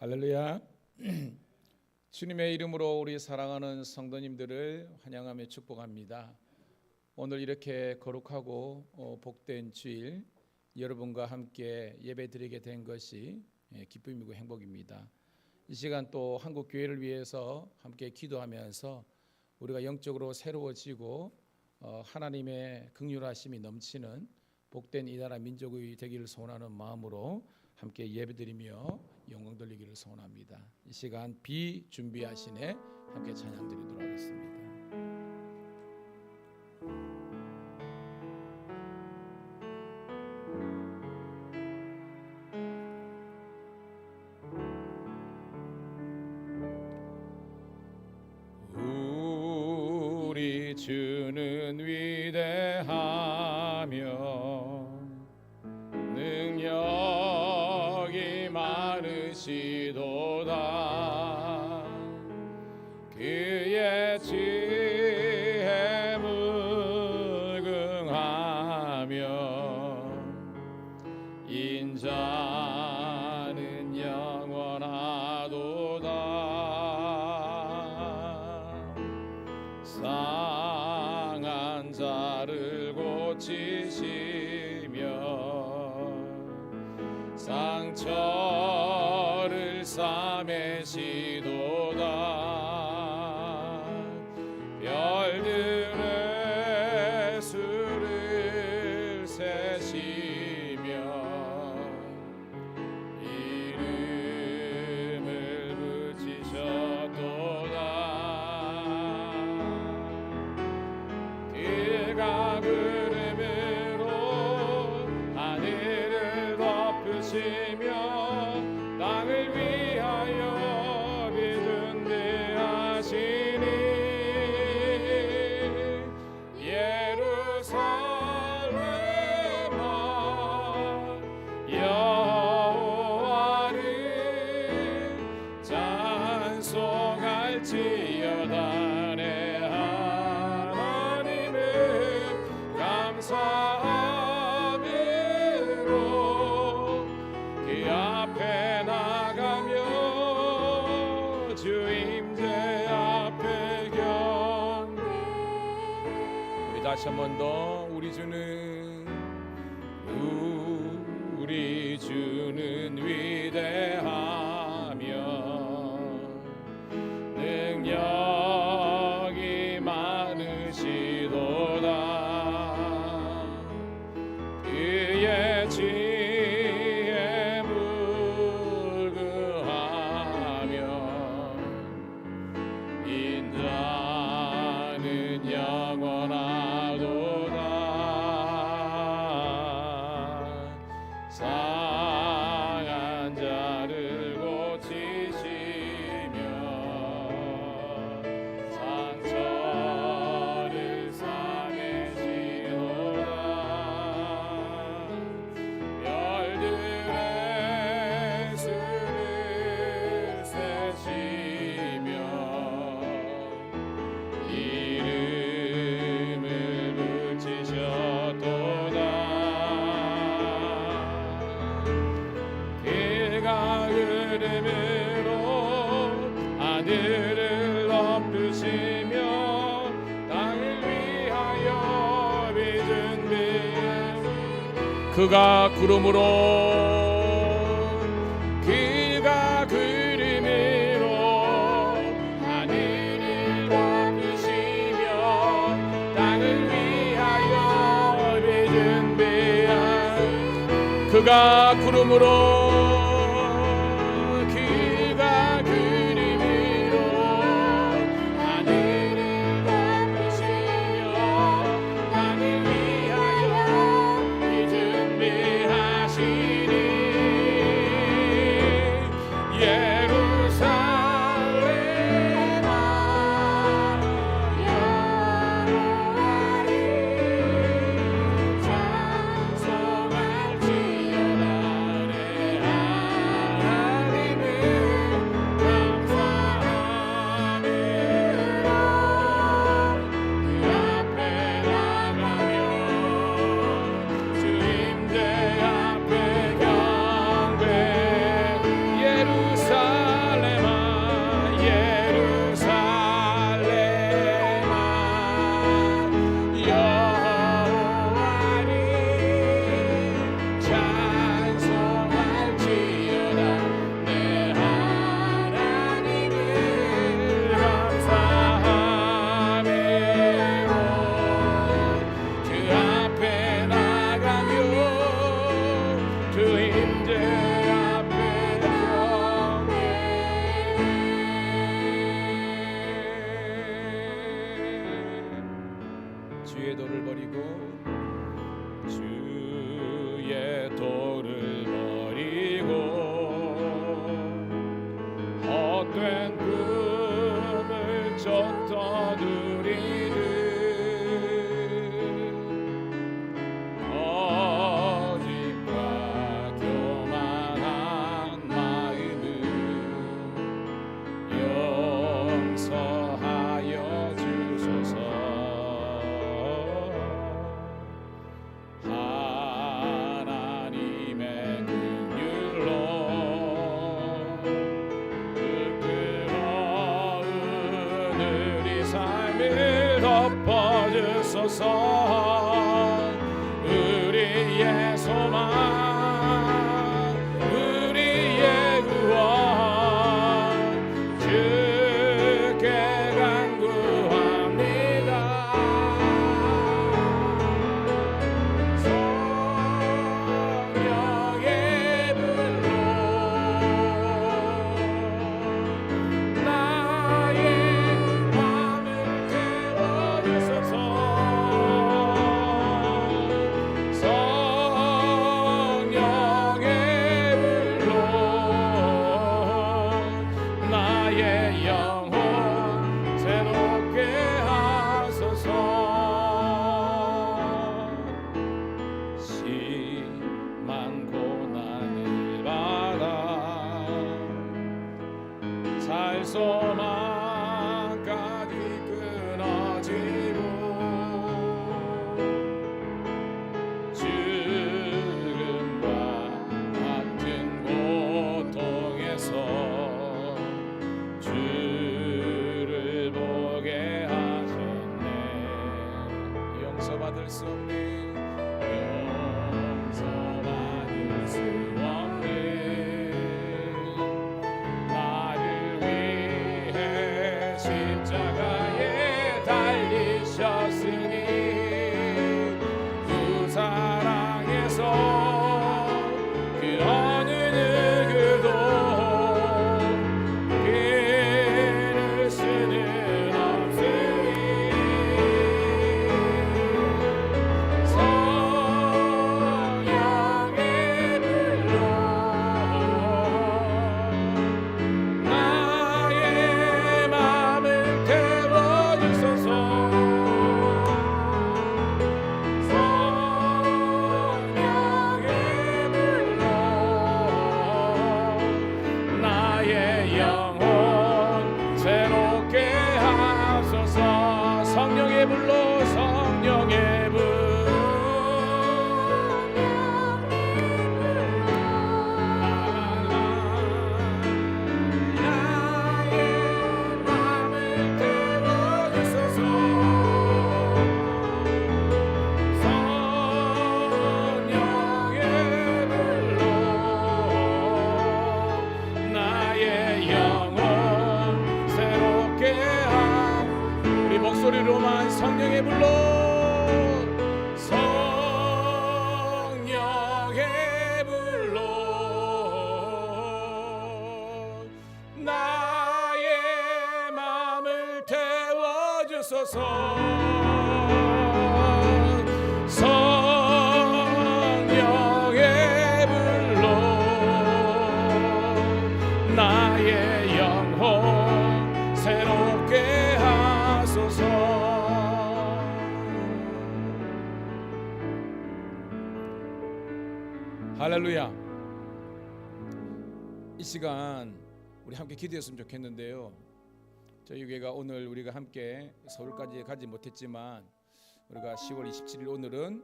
할렐루야. 주님의 이름으로 우리 사랑하는 성도님들을 환영하며 축복합니다. 오늘 이렇게 거룩하고 복된 주일 여러분과 함께 예배드리게 된 것이 기쁨이고 행복입니다. 이 시간 또 한국 교회를 위해서 함께 기도하면서 우리가 영적으로 새로워지고 하나님의 긍휼하심이 넘치는 복된 이 나라 민족이 되기를 소원하는 마음으로 함께 예배드리며 영광 돌리기를 소원합니다. 이 시간 비준비하시네 함께 찬양 드리도록 하겠습니다. 우리 주는 위대하며 능력이 많으시도다. 그의 지혜 무궁하며 인자는 영원하도다. 상한 자를 고치시며 상처를 싸매시도다. 별들의 수를 세시며 이름을 붙이셨도다. 그가 구름으로 하늘을 덮으시며 땅을 위하여 빛 준비하시니 예루살렘아 여호와를 찬송할지어다. 내 하나님을 감사함으로 그 앞에 나가며 주 임재 앞에 경배. 우리 다시 한 번 더 우리 주는 위대하며 능력이 많으시도다. 그의 지혜 무궁하며 인자는 영원하도다. 상한 자를 고치시며 상처를 싸매시도다. 별들의 수를 세시며 이름을 붙이셨도다. 그가 구름으로 하늘을 덮으시며 땅을 위하여 빛 준비하시니 그가 구름으로 하늘을 덮으시며 땅을 위하여 빛 준비하시니 그가 구름으로 하늘을 덮으시며 땅을 위하여 빛 준비하시니 예루살렘아 여호와를 찬송할지어다. 내 우리의 소망 우리의 구원 주께 간구합니다. 성령의 불로 나의 맘을 태워주소서. 나의 영혼 새롭게 하소서. 심한 고난을 받아 살 소망까지 끊어지고 죽음과 같은 고통에서 주를 보게 하셨네. 용서받을 수 없는 용서받을 수 없는 나를 위해 십자가에 달리셨으니 그 사랑에서 그 어느 누구도 성령의 불로 성령의 불 나의 맘을 태워주소서. 성령의 불로 나의 영혼 새롭게 우리 목소리로만 성령의 불로 성령의 불로 나의 맘을 태워주소서. 성령의 불로 나의 영혼 새롭게 하소서. 할렐루야. 이 시간 우리 함께 기도했으면 좋겠는데요. 저희 교회가 오늘 우리가 함께 서울까지 가지 못했지만 우리가 10월 27일 오늘은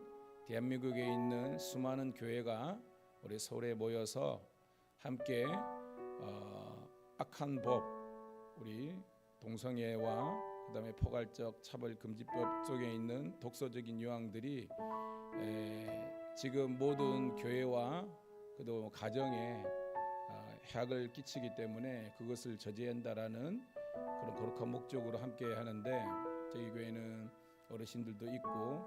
대한민국에 있는 수많은 교회가 우리 서울에 모여서 함께 악한 법, 우리 동성애와 그다음에 포괄적 차별금지법 속에 있는 독소적인 유황들이 지금 모든 교회와 또 가정에 해악을 끼치기 때문에 그것을 저지한다라는 그런 거룩한 목적으로 함께 하는데, 저희 교회는 어르신들도 있고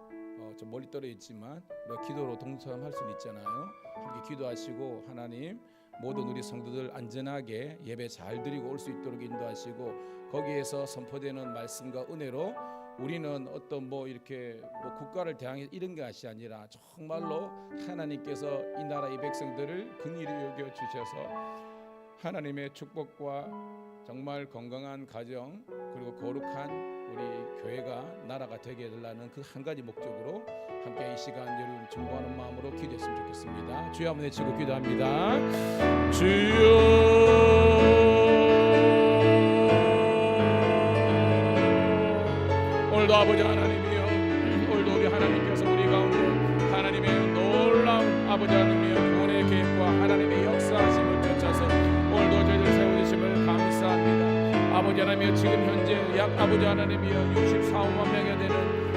좀 멀리 떨어져 있지만 우리가 기도로 동참할 수는 있잖아요. 함께 기도하시고 하나님 모든 우리 성도들 안전하게 예배 잘 드리고 올 수 있도록 인도하시고, 거기에서 선포되는 말씀과 은혜로 우리는 어떤 이렇게 국가를 대항해 이런 것이 아니라 정말로 하나님께서 이 나라 이 백성들을 긍휼히 여겨 주셔서 하나님의 축복과 정말 건강한 가정 그리고 거룩한 우리 교회가 나라가 되게 해달라는 그 한 가지 목적으로 함께 이 시간 여러분 중보하는 마음으로 기도했으면 좋겠습니다. 주여 한번 외치고 기도합니다. 주여 오늘도 아버지 하나님이여, 오늘도 우리 하나님께서 우리 가운데 하나님의 놀라운 아버지 하나님이여 구원의 계획과 하나님의 역사하심을 쫓아서 오늘도 저희들 세워주심을 감사합니다. 아버지 하나님이여 지금 현재 약 아버지 하나님이여 64만 명에 되는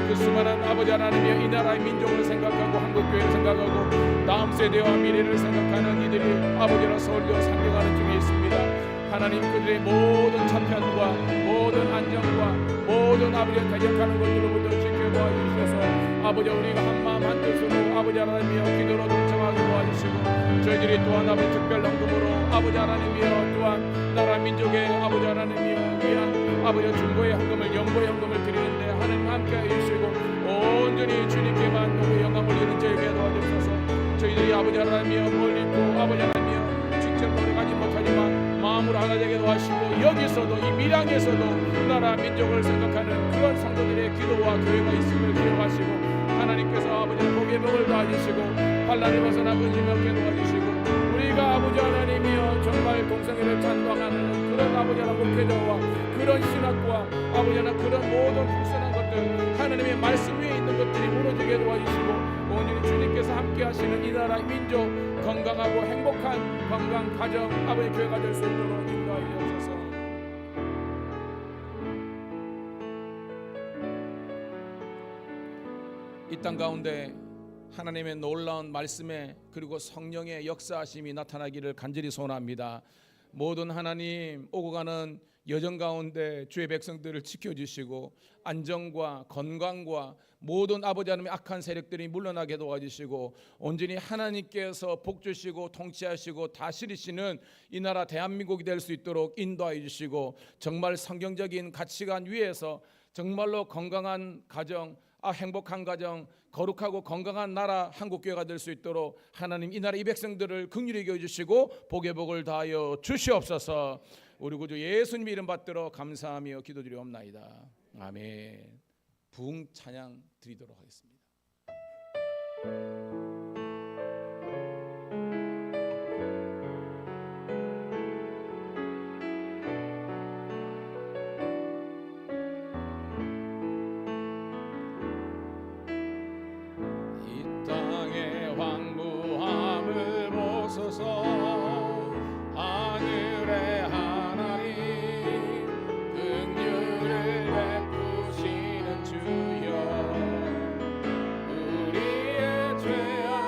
그 수많은 아버지 하나님이여 이 나라의 민족을 생각하고 한국교회를 생각하고 다음 세대와 미래를 생각하는 이들이 아버지라 서울교 상경하는 중에 있습니다. 하나님 그들의 모든 차편과 모든 안정과 모든 아버지가 대적하는 것들로부터 지켜봐 주셔서 아버지 우리가 한마음 한뜻으로 아버지 하나님이여 기도로 동참하게 도와주시고 저희들이 또한 아버지 특별 헌금으로 아버지 하나님이여 또한 나라 민족의 아버지 하나님이여 위한 아버지 중보의 헌금을 영보의 헌금을 드리는데 하나님 함께 해주시고 온전히 주님께만 너무 영광 올리는 저에게 도와주셔서 저희들이 아버지 하나님이여 멀리 있고 아버지 하나님이여 직접 노력하지 못하지만 마음으로 하나 되게 도와주시고 여기서도 이 밀양에서도 나라 민족을 생각하는 그런 성도들의 기도와 교회가 있음을 기억하시고 하나님께서 아버지 복의 복을 도와주시고 환난을 벗어나 근심 없게 도와주시고 우리가 아버지 하나님이여 정말 동성애를 찬방하는 그런 아버지 하나님 목회자와 그런 신학과 아버지 하나님 그런 모든 불순한 것들 하나님의 말씀 위에 있는 것들이 무너지게 도와주시고 온전히 주님께서 함께 하시는 이 나라 민족 건강하고 행복한 건강 가정 아버지 교회가 될 수 있도록 인도하여 주셔서 이 땅 가운데 하나님의 놀라운 말씀에 그리고 성령의 역사하심이 나타나기를 간절히 소원합니다. 모든 하나님 오고 가는 여정 가운데 주의 백성들을 지켜주시고 안정과 건강과 모든 아버지 하나님의 악한 세력들이 물러나게 도와주시고 온전히 하나님께서 복주시고 통치하시고 다스리시는 이 나라 대한민국이 될 수 있도록 인도하여 주시고 정말 성경적인 가치관 위에서 정말로 건강한 가정 행복한 가정 거룩하고 건강한 나라 한국교회가 될 수 있도록 하나님 이 나라 이 백성들을 긍휼히 여겨주시고 복의 복을 다하여 주시옵소서. 우리 구주 예수님 이름 받들어 감사하며 기도드리옵나이다. 아멘. 부흥 찬양 드리도록 하겠습니다. 하늘의 하나님 긍휼을 베푸시는 주여 우리의 죄악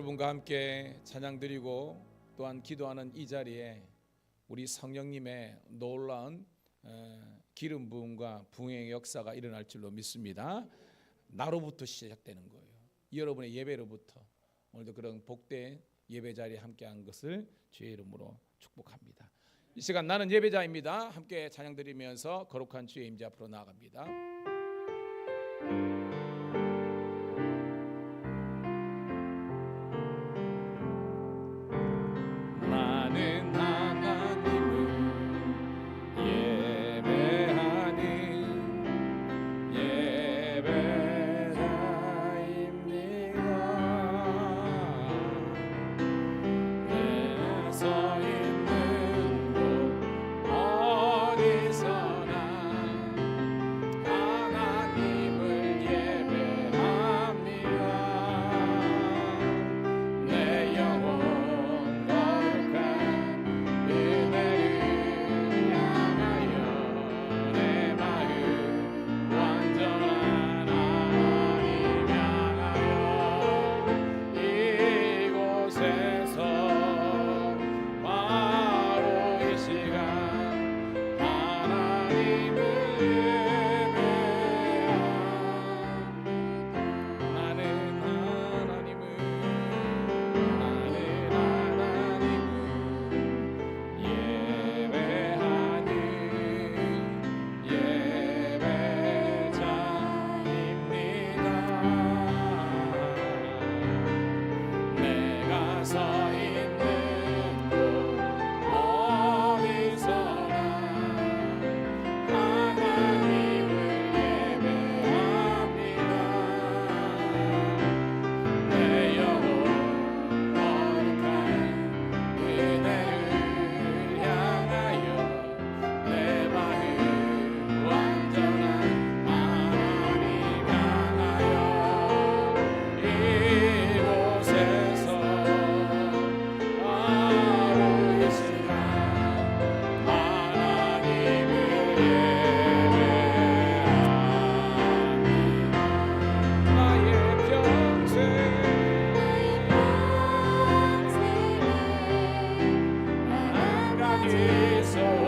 여러분과 함께 찬양 드리고 또한 기도하는 이 자리에 우리 성령님의 놀라운 기름 부음과 부흥의 역사가 일어날 줄로 믿습니다. 나로부터 시작되는 거예요. 여러분의 예배로부터. 오늘도 그런 복된 예배 자리에 함께한 것을 주의 이름으로 축복합니다. 이 시간 나는 예배자입니다. 함께 찬양 드리면서 거룩한 주의 임재 앞으로 나아갑니다. 나는 하나님을 예배하는 예배자입니다. 내가 서 있는 곳 어디서나 하나님을 예배합니다. 내 영혼 거룩한 은혜를 향하여 내 마음 완전한 하나님 향하여 이곳에서 바로 이 시간 하나님을 예배합니다. 나는 하나님을 예배하는 예배자입니다. 내가 서 있는 곳 어디서나 하나님을 예배합니다. 내 영혼 거룩한 은혜를 향하여 내 마음 완전한 하나님 향하여 이곳에서 바로 이 시간 하나님을 예배합니다. 나의 평생 한 가지 소원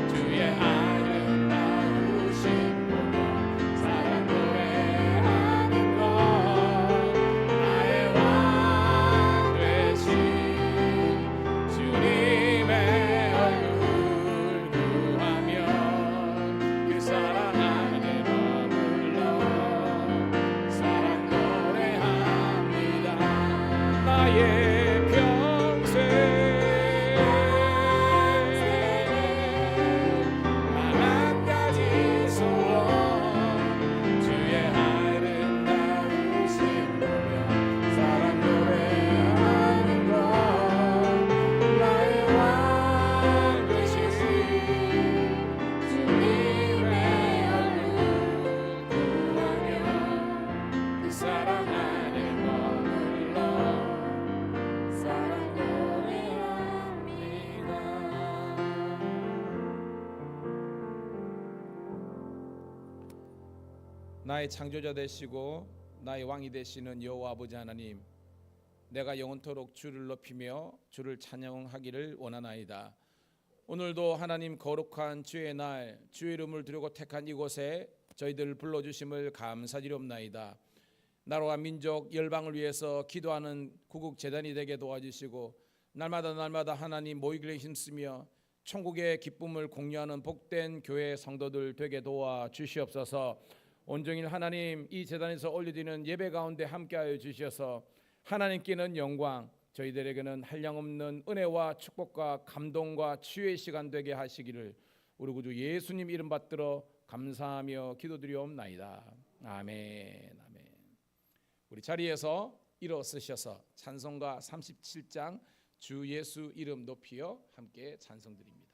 주의 아름다우신 보며 사랑 노래하는 것 나의 왕 되신 주님의 얼굴 구하며 그 사랑 안에 머물러 사랑 노래합니다. 나의 평생 한 가지 소원 주의 아름다우신 보며 사랑 노래하는 것 나의 왕 되신 주님의 얼굴 구하며 그 사랑 안에 머물러 사랑 노래합니다. 나의 창조자 되시고 나의 왕이 되시는 여호와 아버지 하나님, 내가 영원토록 주를 높이며 주를 찬양하기를 원하나이다. 오늘도 하나님 거룩한 주의 날 주의 이름을 두려고 택한 이곳에 저희들을 불러주심을 감사드리옵나이다. 나라와 민족 열방을 위해서 기도하는 구국재단이 되게 도와주시고 날마다 하나님 모이기를 힘쓰며 천국의 기쁨을 공유하는 복된 교회 성도들 되게 도와주시옵소서. 온종일 하나님 이 재단에서 올려드리는 예배 가운데 함께하여 주셔서 하나님께는 영광, 저희들에게는 한량없는 은혜와 축복과 감동과 치유의 시간 되게 하시기를 우리 구주 예수님 이름 받들어 감사하며 기도드리옵나이다. 아멘. 아멘. 우리 자리에서 일어서셔서 찬송가 37장 주 예수 이름 높이어 함께 찬송드립니다.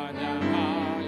찬양하여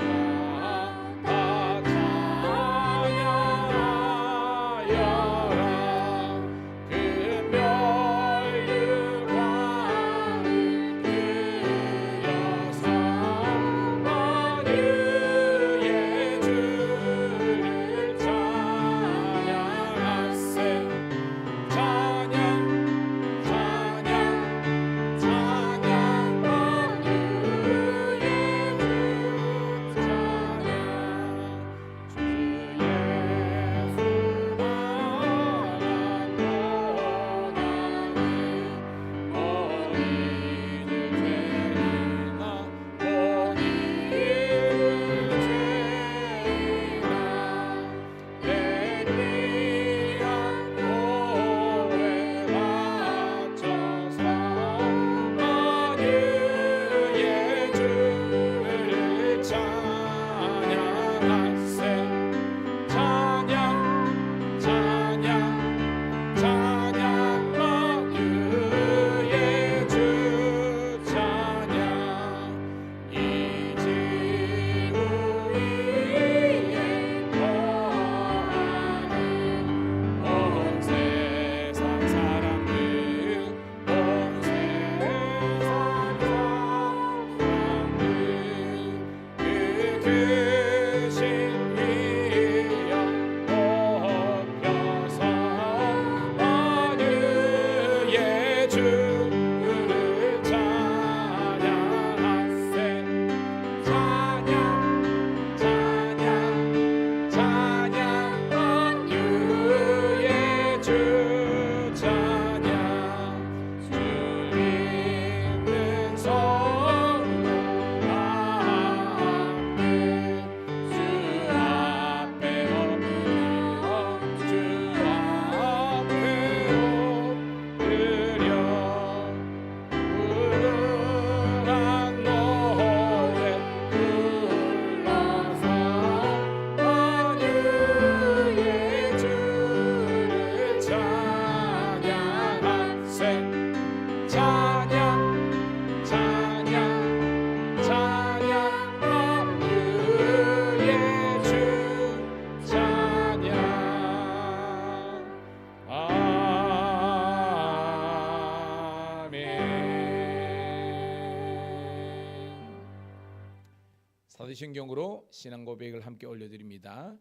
사도신경으로 신앙 고백을 함께 올려드립니다.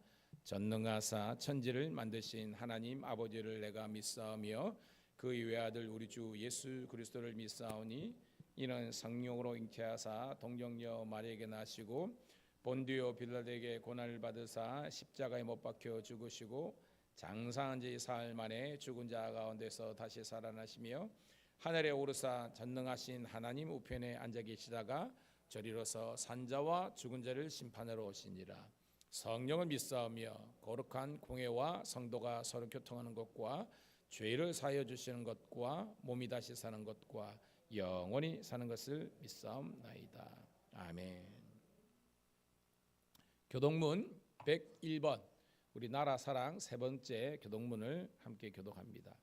전능하사 천지를 만드신 하나님 아버지를 내가 믿사오며 그 외아들 우리 주 예수 그리스도를 믿사오니 이는 성령으로 잉태하사 동정녀 마리아에게 나시고 본디오 빌라도에게 고난을 받으사 십자가에 못 박혀 죽으시고 장사한 지 사흘 만에 죽은 자 가운데서 다시 살아나시며 하늘에 오르사 전능하신 하나님 우편에 앉아 계시다가 저리로서 산자와 죽은 자를 심판하러 오시니라. 성령을 믿사오며 거룩한 공회와 성도가 서로 교통하는 것과 죄를 사하여 주시는 것과 몸이 다시 사는 것과 영원히 사는 것을 믿사옵나이다. 아멘. 교독문 101번 우리 나라 사랑 세 번째 교독문을 함께 교독합니다.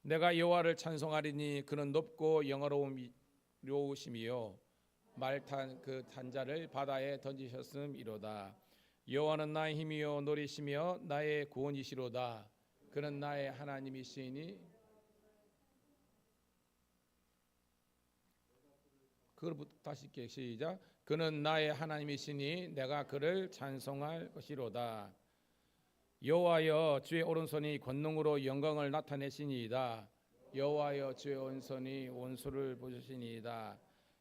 내가 여호와를 찬송하리니 그는 높고 영화로우심이요 말탄 그 탄자를 바다에 던지셨음이로다. 여호와는 나의 힘이요 노리시며 나의 구원이시로다. 그는 나의 하나님이시니 그걸 다시 시작. 그는 나의 하나님이시니 내가 그를 찬송할 것이로다. 여호와여 주의 오른손이 권능으로 영광을 나타내시니이다. 여호와여 주의 오른손이 원수를 보시니이다.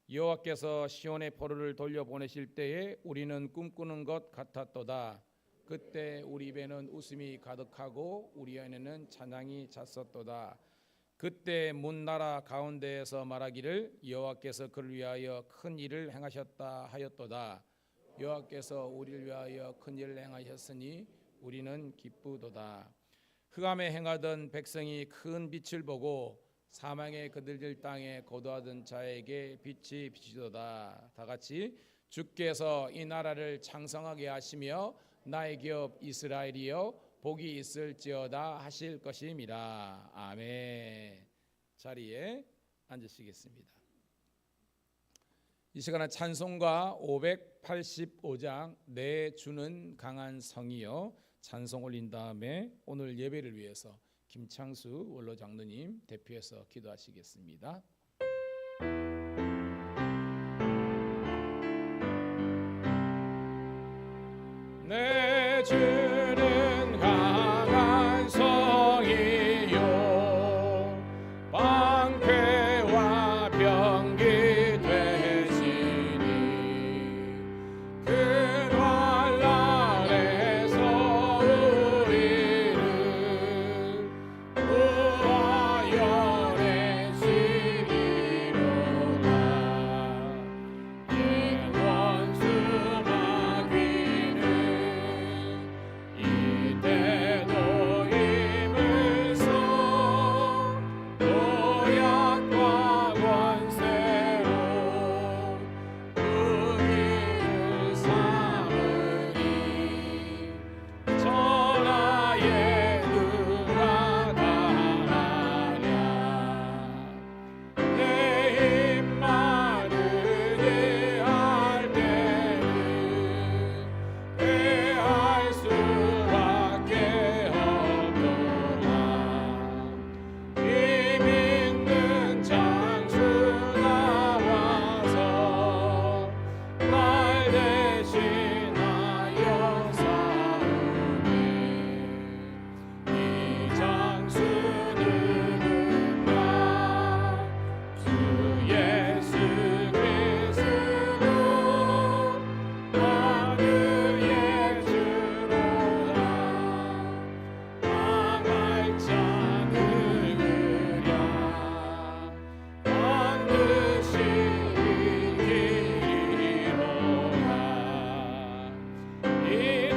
여호와께서 시온의 포로를 돌려보내실 때에 우리는 꿈꾸는 것 같았도다. 그때 우리 입에는 웃음이 가득하고 우리 안에는 찬양이 찼었도다. 그때 문 나라 가운데에서 말하기를 여호와께서 그를 위하여 큰 일을 행하셨다 하였도다. 여호와께서 우리를 위하여 큰 일을 행하셨으니 우리는 기쁘도다. 흑암에 행하던 백성이 큰 빛을 보고 사망의 그들들 땅에 거두하던 자에게 빛이 비치도다. 다 같이 주께서 이 나라를 창성하게 하시며 나의 기업 이스라엘이여 복이 있을지어다 하실 것임이라. 아멘. 자리에 앉으시겠습니다. 이 시간은 찬송가 585장 내 주는 강한 성이여 찬송 올린 다음에 오늘 예배를 위해서 김창수 원로 장로님 대표해서 기도하시겠습니다. 내 주는 강한 성이요 방패와 병기 되시니 그 환난에서 우리를 구하여 내시리로다. 원수 마귀는 이때도 힘을 써 노약과 권세로 우리를 삼으니 전하에 누가 당하랴. 내 힘 마르게 할 때는 패할 수밖에 없도다. 힘 있는 장수 나와서 날 대신하여 싸우네. 이 장수 누군가 주 예수 그리스도 하늘의 주로다. 망할 자는 으랴 반드시 이기리로다. 이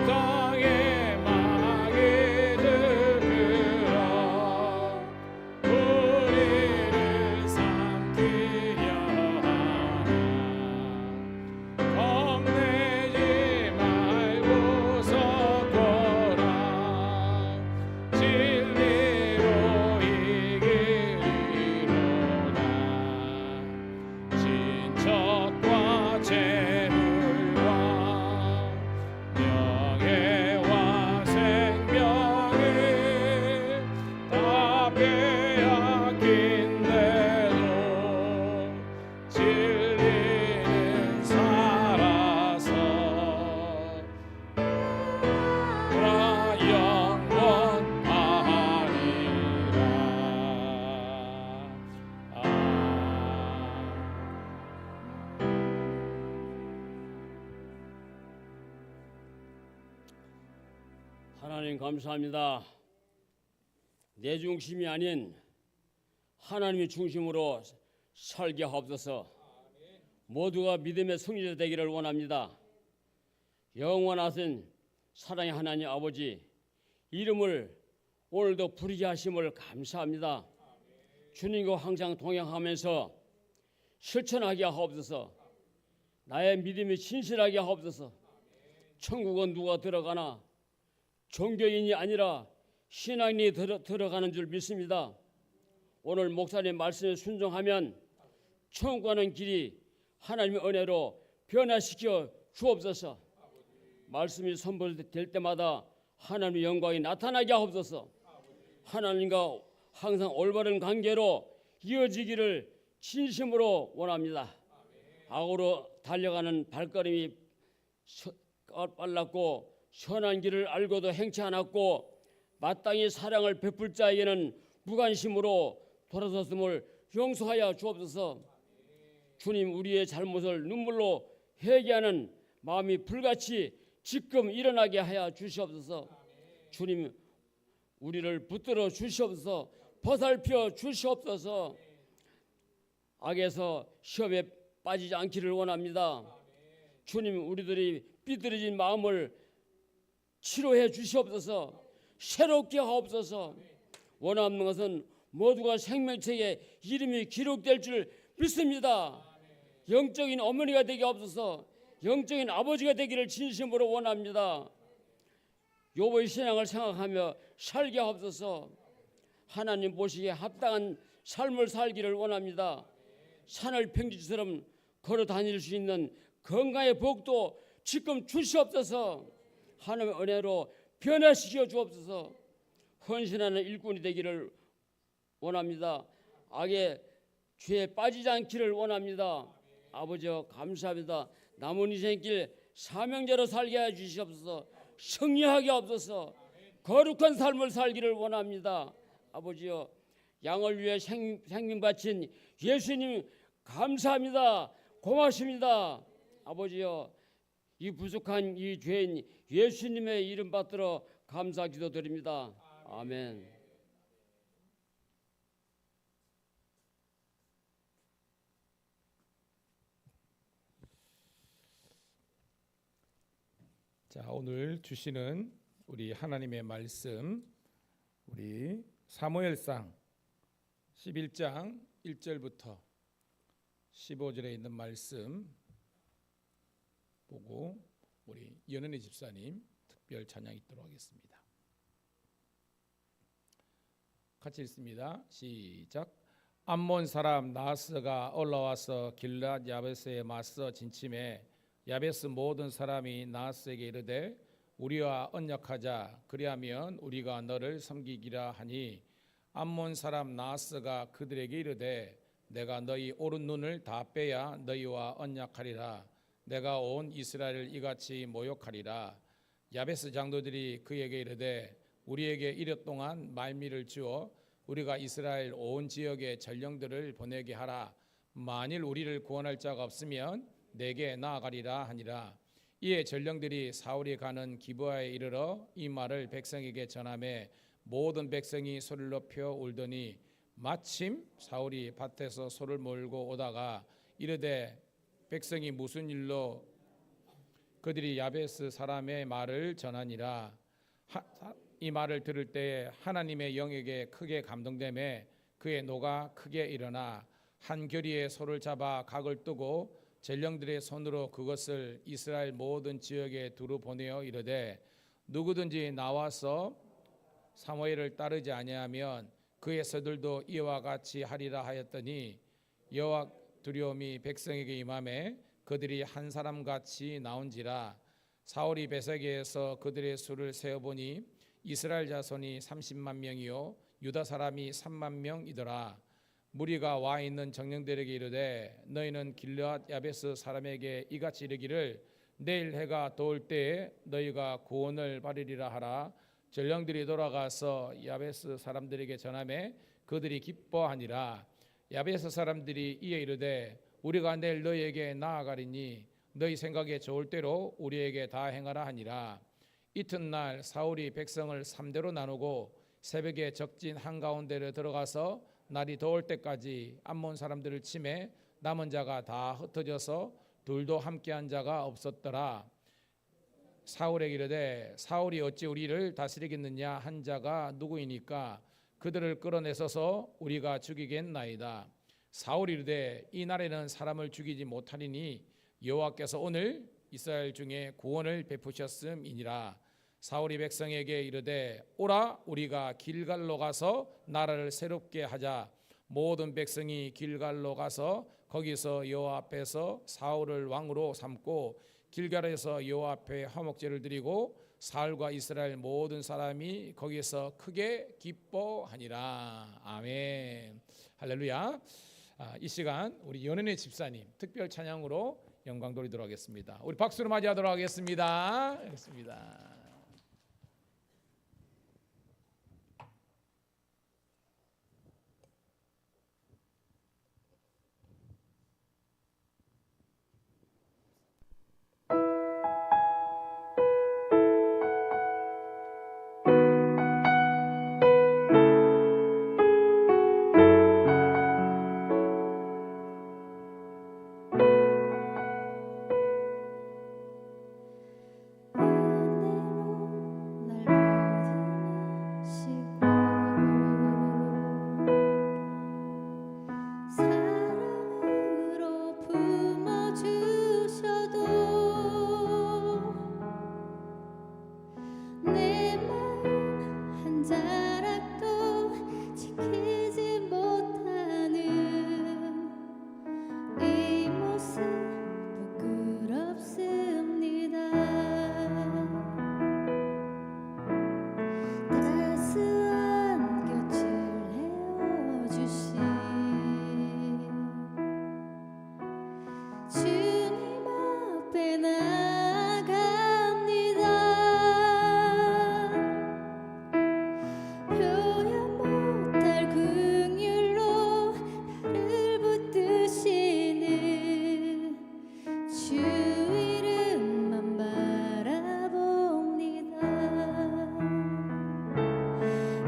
땅에 마귀들 끌어 우리를 삼키려 하나. 겁내지 말고 섰거라. 진리로 이기리로다. 친척과 재물과 명예와 생명을 다 빼앗긴데도 진리는 살아서 하나님 감사합니다. 내 중심이 아닌 하나님의 중심으로 살게 하옵소서. 모두가 믿음의 승리자 되기를 원합니다. 영원하신 사랑의 하나님 아버지, 이름을 오늘도 부르게 하심을 감사합니다. 주님과 항상 동행하면서 실천하게 하옵소서. 나의 믿음이 진실하게 하옵소서. 천국은 누가 들어가나 종교인이 아니라 신앙인이 들어가는 줄 믿습니다. 오늘 목사님 말씀에 순종하면 천국 가는 길이 하나님의 은혜로 변화시켜 주옵소서. 말씀이 선포될 때마다 하나님의 영광이 나타나게 하옵소서. 하나님과 항상 올바른 관계로 이어지기를 진심으로 원합니다. 악으로 달려가는 발걸음이 빨랐고 선한 길을 알고도 행치 않았고 마땅히 사랑을 베풀 자에게는 무관심으로 돌아섰음을 용서하여 주옵소서. 주님, 우리의 잘못을 눈물로 회개하는 마음이 불같이 지금 일어나게 하여 주시옵소서. 주님, 우리를 붙들어 주시옵소서. 보살펴 주시옵소서. 악에서 시험에 빠지지 않기를 원합니다. 주님, 우리들이 삐뚤어진 마음을 치료해 주시옵소서. 새롭게 하옵소서. 원하는 것은 모두가 생명책에 이름이 기록될 줄 믿습니다. 영적인 어머니가 되게 하옵소서. 영적인 아버지가 되기를 진심으로 원합니다. 욥의 신앙을 생각하며 살게 하옵소서. 하나님 보시기에 합당한 삶을 살기를 원합니다. 산을 평지처럼 걸어 다닐 수 있는 건강의 복도 지금 주시옵소서. 하나님의 은혜로 변화시켜 주옵소서. 헌신하는 일꾼이 되기를 원합니다. 악의 죄에 빠지지 않기를 원합니다. 아버지여 감사합니다. 남은 인생길 사명자로 살게 해 주시옵소서. 승리하게 하옵소서. 거룩한 삶을 살기를 원합니다. 아버지여, 양을 위해 생명 바친 예수님 감사합니다. 고맙습니다. 아버지여, 이 부족한 이 죄인 예수님의 이름 받들어 감사 기도드립니다. 아멘. 자, 오늘 주시는 우리 하나님의 말씀, 우리 사무엘상 11장 1절부터 15절에 있는 말씀 보고 우리 연은희 집사님 특별 찬양 있도록 하겠습니다. 같이 읽습니다. 시작. 암몬 사람 나하스가 올라와서 길앗 야베스에 맞서 진침해 야베스 모든 사람이 나하스에게 이르되 우리와 언약하자. 그리하면 우리가 너를 섬기기라 하니 암몬 사람 나하스가 그들에게 이르되 내가 너희 오른 눈을 다 빼야 너희와 언약하리라. 내가 온 이스라엘을 이같이 모욕하리라. 야베스 장로들이 그에게 이르되 우리에게 이랫 동안 말미를 주어 우리가 이스라엘 온 지역에 전령들을 보내게 하라. 만일 우리를 구원할 자가 없으면 내게 나아가리라 하니라. 이에 전령들이 사울이 가는 기브아에 이르러 이 말을 백성에게 전하매 모든 백성이 소리를 높여 울더니 마침 사울이 밭에서 소를 몰고 오다가 이르되 백성이 무슨 일로 그들이 야베스 사람의 말을 전하니라. 이 말을 들을 때에 하나님의 영에게 크게 감동되매 그의 노가 크게 일어나 한 겨리에 소를 잡아 각을 뜨고 전령들의 손으로 그것을 이스라엘 모든 지역에 두루 보내어 이르되 누구든지 나와서 사무엘을 따르지 아니하면 그의 서들도 이와 같이 하리라 하였더니 여호와 두려움이 백성에게 임하매 그들이 한 사람같이 나온지라. 사울이 베세게에서 그들의 수를 세어보니 이스라엘 자손이 30만 명이요 유다 사람이 3만 명이더라. 무리가 와 있는 정령들에게 이르되 너희는 길르앗 야베스 사람에게 이같이 이르기를 내일 해가 더울 때에 너희가 구원을 받으리라 하라. 전령들이 돌아가서 야베스 사람들에게 전하매 그들이 기뻐하니라. 야베스 사람들이 이에 이르되 우리가 내일 너희에게 나아가리니 너희 생각에 좋을 대로 우리에게 다 행하라 하니라. 이튿날 사울이 백성을 3대로 나누고 새벽에 적진 한가운데로 들어가서 날이 더울 때까지 암몬 사람들을 치매 남은 자가 다 흩어져서 둘도 함께한 자가 없었더라. 사울에게 이르되 사울이 어찌 우리를 다스리겠느냐 한 자가 누구이니까 그들을 끌어내서서 우리가 죽이겠나이다. 사울이 이르되 이 날에는 사람을 죽이지 못하리니 여호와께서 오늘 이스라엘 중에 구원을 베푸셨음이니라. 사울이 백성에게 이르되 오라 우리가 길갈로 가서 나라를 새롭게 하자. 모든 백성이 길갈로 가서 거기서 여호와 앞에서 사울을 왕으로 삼고 길갈에서 여호와 앞에 화목제를 드리고 사울과 이스라엘 모든 사람이 거기서 크게 기뻐하니라. 아멘. 할렐루야. 이 시간 우리 연은혜 집사님 특별 찬양으로 영광 돌리도록 하겠습니다. 우리 박수로 맞이하도록 하겠습니다. 알겠습니다.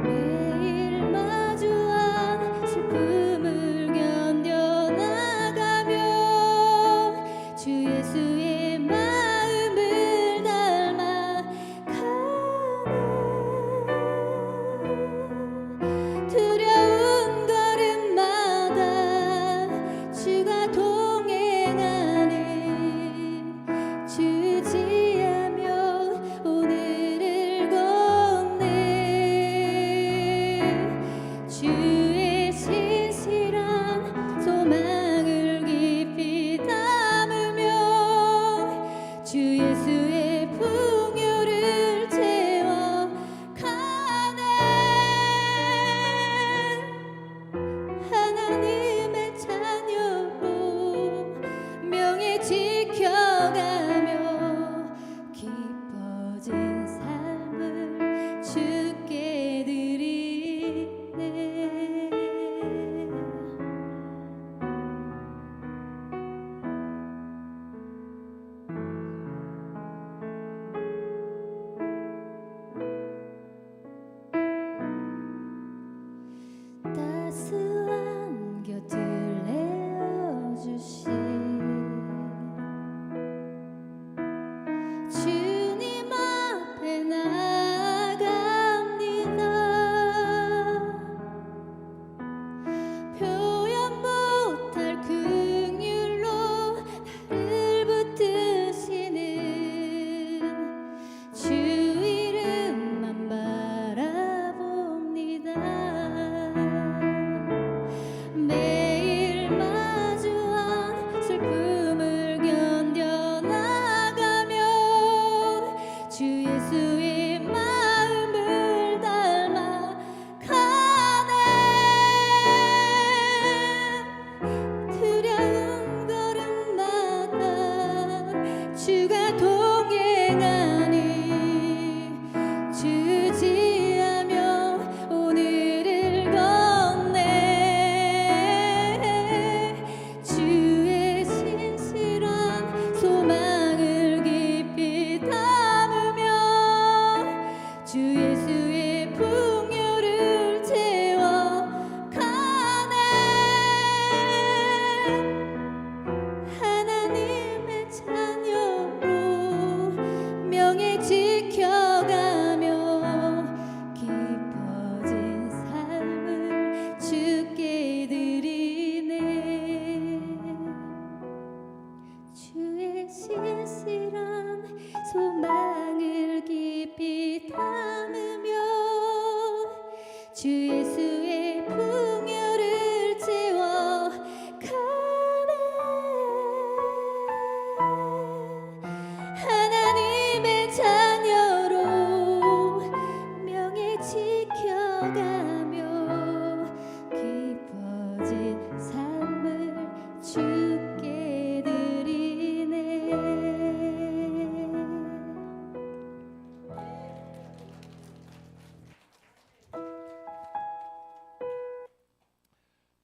매일 마주한 슬픈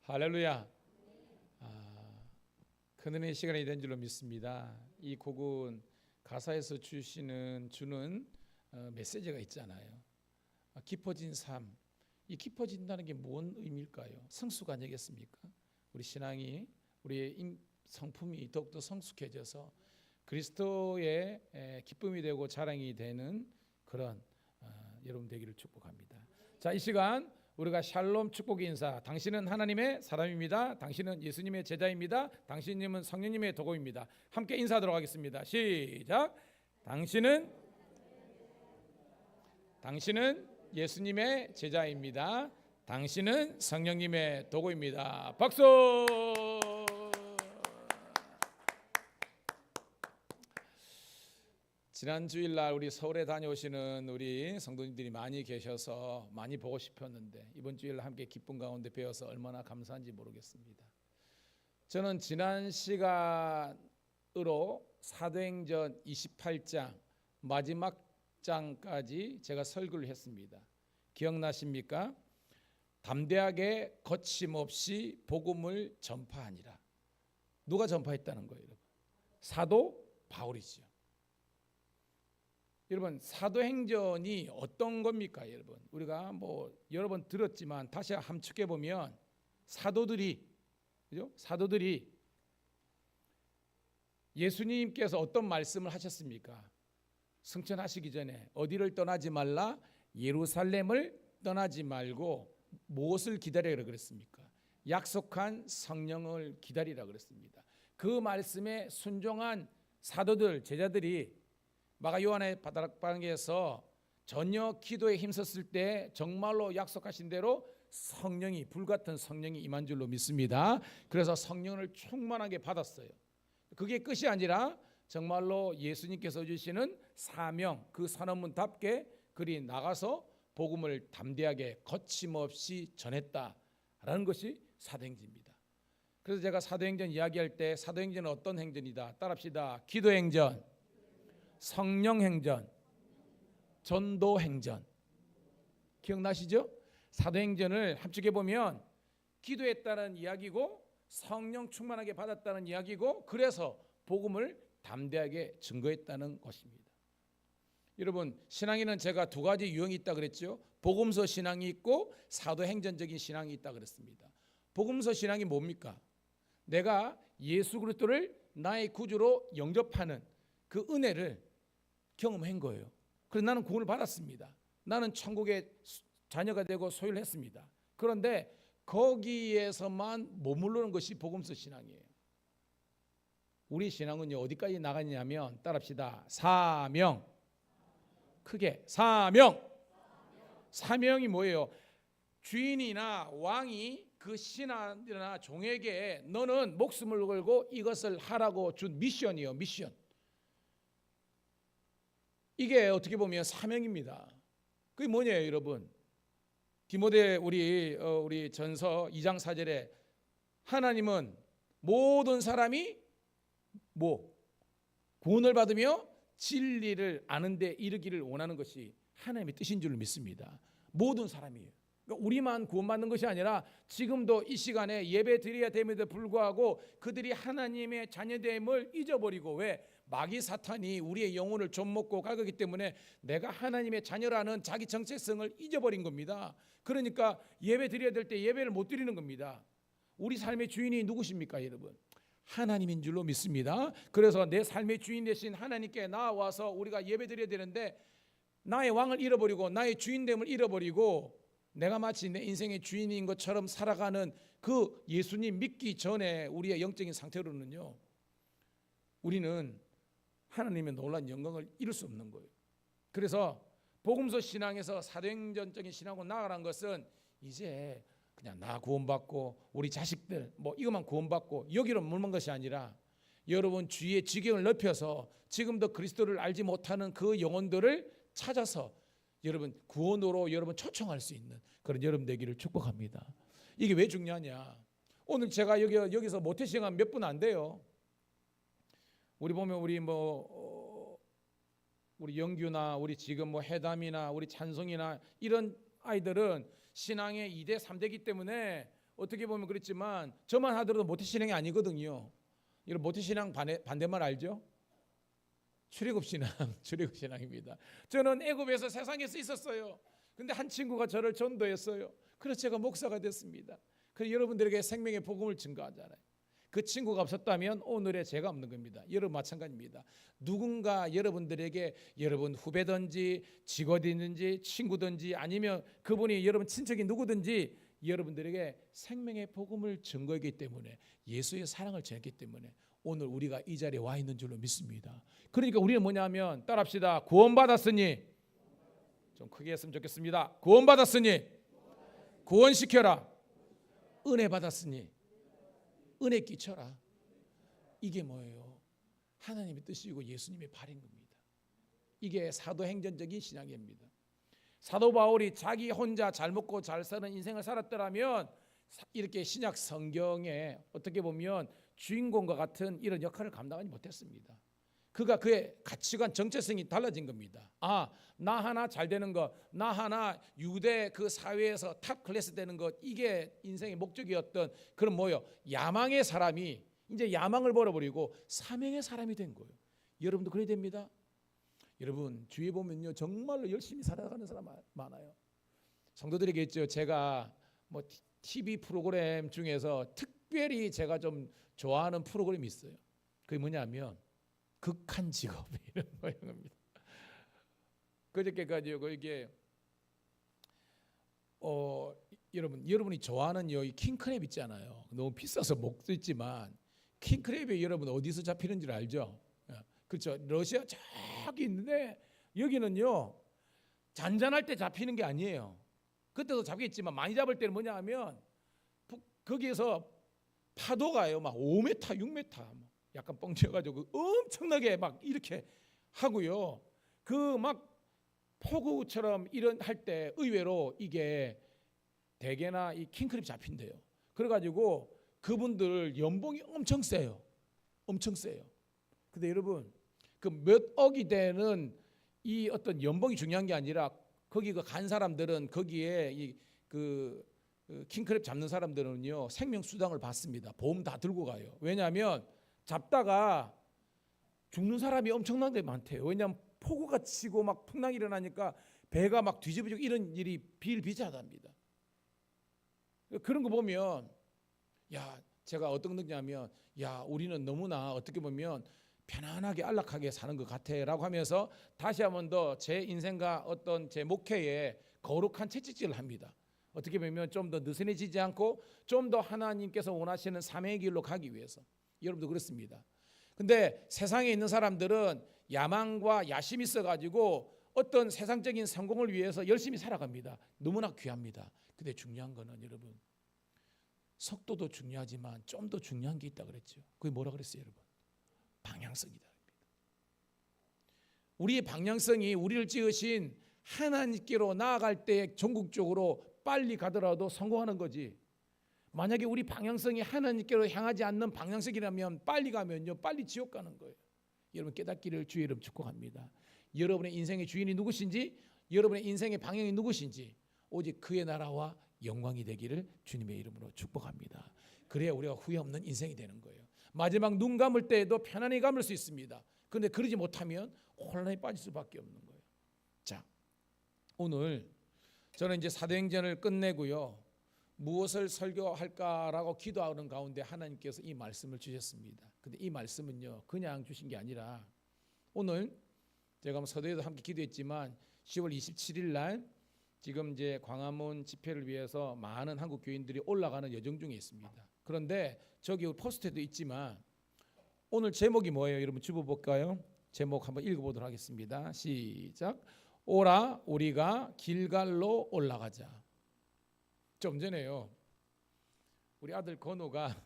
할렐루야. 큰 은혜의 시간이 된 줄로 믿습니다. 이 곡은 가사에서 주는 메시지가 있잖아요. 깊어진 삶. 이 깊어진다는 게 뭔 의미일까요? 성숙 아니겠습니까? 우리 신앙이, 우리의 성품이 더욱더 성숙해져서 그리스도의 기쁨이 되고 자랑이 되는 그런 여러분 되기를 축복합니다. 자, 이 시간 우리가 샬롬 축복 인사. 당신은 하나님의 사람입니다. 당신은 예수님의 제자입니다. 당신님은 성령님의 도구입니다. 함께 인사하도록 하겠습니다. 시작. 당신은 예수님의 제자입니다. 당신은 성령님의 도구입니다. 박수. 지난 주일날 우리 서울에 다녀오시는 우리 성도님들이 많이 계셔서 많이 보고 싶었는데 이번 주일 함께 기쁨 가운데 배워서 얼마나 감사한지 모르겠습니다. 저는 지난 시간으로 사도행전 28장 마지막 장까지 제가 설교를 했습니다. 기억나십니까? 담대하게 거침없이 복음을 전파하니라. 누가 전파했다는 거예요, 여러분? 사도 바울이죠. 여러분, 사도행전이 어떤 겁니까, 여러분? 우리가 여러 번 들었지만 다시 함축해 보면 사도들이 예수님께서 어떤 말씀을 하셨습니까? 승천하시기 전에 어디를 떠나지 말라, 예루살렘을 떠나지 말고 무엇을 기다리라 그랬습니까? 약속한 성령을 기다리라 그랬습니다. 그 말씀에 순종한 사도들, 제자들이 마가 요한의 다락방에서 저녁 기도에 힘썼을 때 정말로 약속하신 대로 성령이, 불같은 성령이 임한 줄로 믿습니다. 그래서 성령을 충만하게 받았어요. 그게 끝이 아니라 정말로 예수님께서 주시는 사명, 그 선언문답게 그리 나가서 복음을 담대하게 거침없이 전했다라는 것이 사도행전입니다. 그래서 제가 사도행전 이야기할 때 사도행전은 어떤 행전이다 따라합시다. 기도행전, 성령행전, 전도행전. 기억나시죠? 사도행전을 함축해 보면 기도했다는 이야기고 성령 충만하게 받았다는 이야기고, 그래서 복음을 담대하게 증거했다는 것입니다. 여러분, 신앙에는 제가 두 가지 유형이 있다 그랬죠. 복음서 신앙이 있고 사도행전적인 신앙이 있다 그랬습니다. 복음서 신앙이 뭡니까? 내가 예수 그리스도를 나의 구주로 영접하는 그 은혜를 경험한 거예요. 그래서 나는 구원을 받았습니다. 나는 천국의 자녀가 되고 소유를 했습니다. 그런데 거기에서만 머무르는 것이 복음서 신앙이에요. 우리 신앙은요, 어디까지 나가냐면 따라합시다. 사명. 크게 사명. 사명이 뭐예요? 주인이나 왕이 그 신하나 종에게 너는 목숨을 걸고 이것을 하라고 준 미션이에요. 미션. 이게 어떻게 보면 사명입니다. 그게 뭐냐요, 여러분? 디모데 우리 전서 2장 4절에 하나님은 모든 사람이 구원을 받으며 진리를 아는 데 이르기를 원하는 것이 하나님의 뜻인 줄 믿습니다. 모든 사람이에요. 그러니까 우리만 구원받는 것이 아니라 지금도 이 시간에 예배 드려야 됨에도 불구하고 그들이 하나님의 자녀됨을 잊어버리고, 왜? 마귀 사탄이 우리의 영혼을 좀먹고 갈거기 때문에 내가 하나님의 자녀라는 자기 정체성을 잊어버린 겁니다. 그러니까 예배 드려야 될 때 예배를 못 드리는 겁니다. 우리 삶의 주인이 누구십니까, 여러분? 하나님인 줄로 믿습니다. 그래서 내 삶의 주인 되신 하나님께 나와서 우리가 예배 드려야 되는데 나의 왕을 잃어버리고 나의 주인됨을 잃어버리고 내가 마치 내 인생의 주인인 것처럼 살아가는 그 예수님 믿기 전에 우리의 영적인 상태로는요, 우리는 하나님의 놀라운 영광을 이룰 수 없는 거예요. 그래서 복음서 신앙에서 사도행전적인 신앙으로 나아가는 것은 이제 그냥 나 구원받고 우리 자식들 이것만 구원받고 여기로 물는 것이 아니라 여러분 주위의 지경을 넓혀서 지금도 그리스도를 알지 못하는 그 영혼들을 찾아서 여러분 구원으로 여러분 초청할 수 있는 그런 여러분 되기를 축복합니다. 이게 왜 중요하냐? 오늘 제가 여기서 모태 시간 몇 분 안 돼요. 우리 보면 우리 영규나 우리 지금 해담이나 우리 찬송이나 이런 아이들은 신앙의 2대 3대이기 때문에 어떻게 보면 그렇지만 저만 하더라도 모태신앙이 아니거든요. 여러분 모태신앙 반대말 알죠? 출애굽신앙, 출애굽신앙입니다. 저는 애굽에서 세상에서 있었어요. 근데 한 친구가 저를 전도했어요. 그래서 제가 목사가 됐습니다. 그래서 여러분들에게 생명의 복음을 증거하잖아요. 그 친구가 없었다면 오늘의 제가 없는 겁니다. 여러분 마찬가지입니다. 누군가 여러분들에게 여러분 후배든지 직원이든지 친구든지 아니면 그분이 여러분 친척이 누구든지 여러분들에게 생명의 복음을 증거했기 때문에 예수의 사랑을 전했기 때문에 오늘 우리가 이 자리에 와 있는 줄로 믿습니다. 그러니까 우리는 뭐냐면 따라합시다. 구원받았으니 좀 크게 했으면 좋겠습니다. 구원받았으니 구원시켜라. 은혜 받았으니 은혜 끼쳐라. 이게 뭐예요? 하나님의 뜻이고 예수님의 발인 겁니다. 이게 사도행전적인 신앙입니다. 사도 바울이 자기 혼자 잘 먹고 잘 사는 인생을 살았더라면 이렇게 신약 성경에 어떻게 보면 주인공과 같은 이런 역할을 감당하지 못했습니다. 그가 그의 가치관 정체성이 달라진 겁니다. 나 하나 잘 되는 것, 나 하나 유대 그 사회에서 탑 클래스 되는 것, 이게 인생의 목적이었던 그런 뭐요? 야망의 사람이 이제 야망을 버려버리고 사명의 사람이 된 거예요. 여러분도 그래야 됩니다. 여러분 주위에 보면요 정말로 열심히 살아가는 사람 많아요. 성도들에게 있죠. 제가 뭐 TV 프로그램 중에서 특별히 제가 좀 좋아하는 프로그램이 있어요. 그게 뭐냐면 극한 직업 이런 거입니다. 그저께까지요. 이게 여러분이 좋아하는 이 킹크랩 있잖아요. 너무 비싸서 못 쓰지만 킹크랩이 여러분 어디서 잡히는 줄 알죠? 그렇죠. 러시아 저기 있는데 여기는요 잔잔할 때 잡히는 게 아니에요. 그때도 잡겠지만 많이 잡을 때는 뭐냐 하면 거기에서 파도가요 막 5m, 6m 약간 뻥쳐가지고 엄청나게 막 이렇게 하고요. 그 막 폭우처럼 이런 할 때 의외로 이게 대게나 이 킹크랩 잡힌대요. 그래가지고 그분들 연봉이 엄청 세요. 엄청 세요. 근데 여러분 그 몇 억이 되는 이 어떤 연봉이 중요한 게 아니라 거기 그 간 사람들은 거기에 그 킹크랩 잡는 사람들은요 생명 수당을 받습니다. 보험 다 들고 가요. 왜냐하면 잡다가 죽는 사람이 엄청나게 많대요. 왜냐하면 폭우가 치고 막 풍랑이 일어나니까 배가 막 뒤집어지고 이런 일이 비일비재하답니다. 그런 거 보면 제가 어떤 느낌이냐면 우리는 너무나 어떻게 보면 편안하게 안락하게 사는 것 같아라고 하면서 다시 한 번 더 제 인생과 어떤 제 목회에 거룩한 채찍질을 합니다. 어떻게 보면 좀 더 느슨해지지 않고 좀 더 하나님께서 원하시는 사명의 길로 가기 위해서. 여러분도 그렇습니다. 근데 세상에 있는 사람들은 야망과 야심이 있어가지고 어떤 세상적인 성공을 위해서 열심히 살아갑니다. 너무나 귀합니다. 근데 중요한 거는 여러분 속도도 중요하지만 좀 더 중요한 게 있다 그랬죠. 그게 뭐라 그랬어요, 여러분? 방향성이다. 우리의 방향성이 우리를 지으신 하나님께로 나아갈 때 전국적으로 빨리 가더라도 성공하는 거지. 만약에 우리 방향성이 하나님께로 향하지 않는 방향성이라면 빨리 가면요 빨리 지옥 가는 거예요. 여러분 깨닫기를 주의 이름 축복합니다. 여러분의 인생의 주인이 누구신지, 여러분의 인생의 방향이 누구신지 오직 그의 나라와 영광이 되기를 주님의 이름으로 축복합니다. 그래야 우리가 후회 없는 인생이 되는 거예요. 마지막 눈 감을 때에도 편안히 감을 수 있습니다. 그런데 그러지 못하면 혼란에 빠질 수밖에 없는 거예요. 자, 오늘 저는 이제 사도행전을 끝내고요. 무엇을 설교할까라고 기도하는 가운데 하나님께서 이 말씀을 주셨습니다. 근데 이 말씀은요 그냥 주신 게 아니라 오늘 제가 서도에도 함께 기도했지만 10월 27일 날 지금 이제 광화문 집회를 위해서 많은 한국 교인들이 올라가는 여정 중에 있습니다. 그런데 저기 포스터에도 있지만 오늘 제목이 뭐예요? 여러분 짚어볼까요? 제목 한번 읽어보도록 하겠습니다. 시작. 오라 우리가 길갈로 올라가자. 좀 전에요 우리 아들 건우가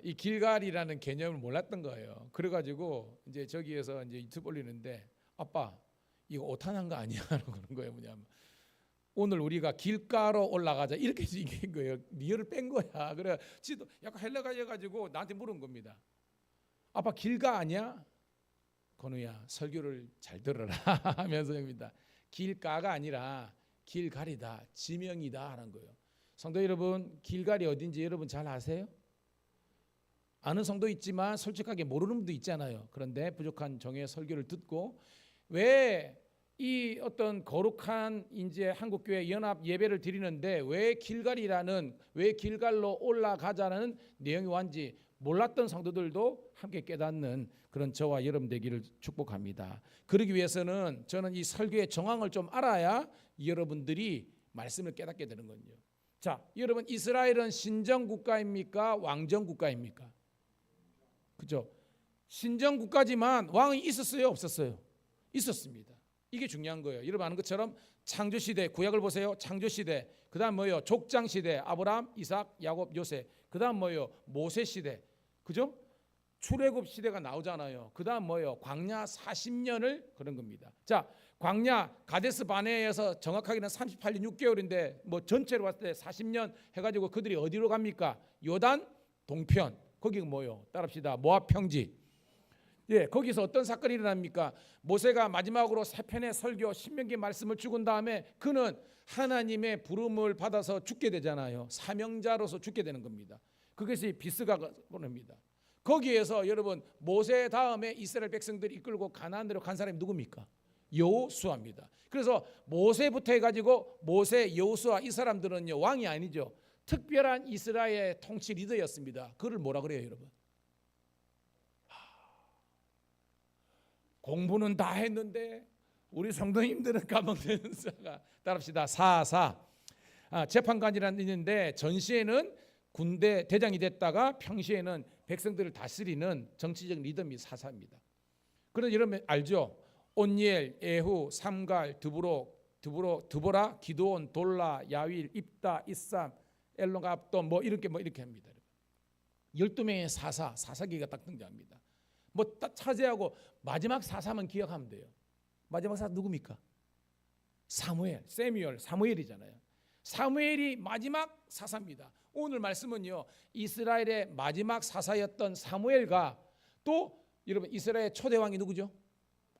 이 길갈이라는 개념을 몰랐던 거예요. 그래가지고 이제 저기에서 이제 유튜브 올리는데 아빠 이거 오탄한 거 아니야? 그런 거예요. 뭐냐면 오늘 우리가 길가로 올라가자 이렇게 얘기한 거예요. 리얼을 뺀 거야. 그래 지도 약간 헬레가해가지고 나한테 물은 겁니다. 아빠 길가 아니야? 건우야 설교를 잘 들어라 하면서입니다. 길가가 아니라 길갈이다, 지명이다 하는 거예요. 성도 여러분, 길갈이 어딘지 여러분 잘 아세요? 아는 성도 있지만 솔직하게 모르는 분도 있잖아요. 그런데 부족한 정의 설교를 듣고 왜 이 어떤 거룩한 이제 한국교회 연합 예배를 드리는데 왜 길갈로 올라가자는 내용이 왔는지 몰랐던 성도들도 함께 깨닫는 그런 저와 여러분 되기를 축복합니다. 그러기 위해서는 저는 이 설교의 정황을 좀 알아야 여러분들이 말씀을 깨닫게 되는 거죠. 자, 여러분, 이스라엘은 신정 국가입니까? 왕정 국가입니까? 그죠? 신정 국가지만 왕이 있었어요, 없었어요? 있었습니다. 이게 중요한 거예요. 여러분 아는 것처럼 창조 시대, 구약을 보세요. 창조 시대. 그다음 뭐예요? 족장 시대. 아브라함, 이삭, 야곱, 요셉. 그다음 뭐예요? 모세 시대. 그죠? 출애굽 시대가 나오잖아요. 그다음 뭐예요? 광야 40년을 그런 겁니다. 자, 광야 가데스 바네에서 정확하게는 38년 6개월인데 뭐 전체로 봤을 때 40년 해가지고 그들이 어디로 갑니까? 요단 동편. 거기가 뭐예요? 따라합시다. 모압 평지. 예, 거기서 어떤 사건이 일어납니까? 모세가 마지막으로 세 편의 설교 신명기 말씀을 죽은 다음에 그는 하나님의 부름을 받아서 죽게 되잖아요. 사명자로서 죽게 되는 겁니다. 그것이 비스가 보냅니다. 거기에서 여러분 모세 다음에 이스라엘 백성들이 이끌고 가나안으로 간 사람이 누굽니까? 여호수아입니다. 그래서 모세부터 해가지고 모세, 여호수아 이 사람들은요 왕이 아니죠. 특별한 이스라엘 통치 리더였습니다. 그를 뭐라 그래요, 여러분? 공부는 다 했는데 우리 성도님들은 감동되는 사가 따라합시다. 사사. 재판관이라는 있는데 전시에는 군대 대장이 됐다가 평시에는 백성들을 다스리는 정치적 리더입니다. 사사입니다. 그래서 여러분 알죠? 온니엘, 예후, 삼갈, 드보라, 기드온, 돌라, 야윌, 입다, 이삼, 엘론갑돈 뭐 이렇게 합니다. 12명의 사사기가 딱 등장합니다. 뭐 딱 차지하고 마지막 사사만 기억하면 돼요. 마지막 사사 누굽니까? 사무엘이잖아요. 사무엘이 마지막 사사입니다. 오늘 말씀은요 이스라엘의 마지막 사사였던 사무엘과 또 여러분 이스라엘 초대 왕이 누구죠?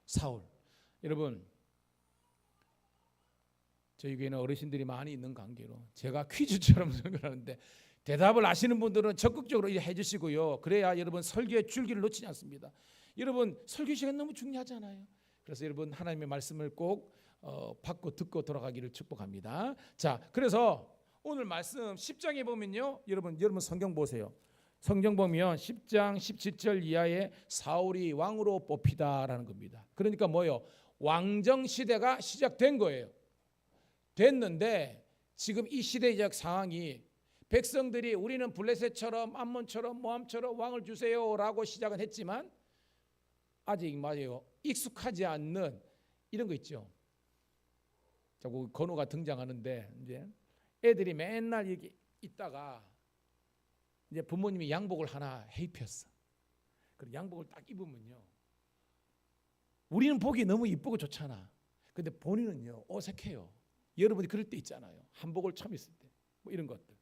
사울. 여러분 저희 교회는 어르신들이 많이 있는 관계로 제가 퀴즈처럼 설교하는데 대답을 아시는 분들은 적극적으로 해주시고요. 그래야 여러분 설교의 줄기를 놓치지 않습니다. 여러분 설교 시간 너무 중요하잖아요. 그래서 여러분 하나님의 말씀을 꼭 받고 듣고 돌아가기를 축복합니다. 자, 그래서 오늘 말씀 10장에 보면요. 여러분 성경 보세요. 성경 보면 10장 17절 이하에 사울이 왕으로 뽑히다라는 겁니다. 그러니까 뭐요? 왕정 시대가 시작된 거예요. 됐는데 지금 이 시대적 상황이 백성들이 우리는 블레셋처럼 암몬처럼 모함처럼 왕을 주세요라고 시작은 했지만 아직 맞아요. 익숙하지 않는 이런 거 있죠. 자꾸 건우가 등장하는데 이제 애들이 맨날 여기 있다가 이제 부모님이 양복을 하나 해입혔어. 그 양복을 딱 입으면요. 우리는 보기 너무 이쁘고 좋잖아. 근데 본인은요 어색해요. 여러분이 그럴 때 있잖아요. 한복을 처음 입을 때 뭐 이런 것들.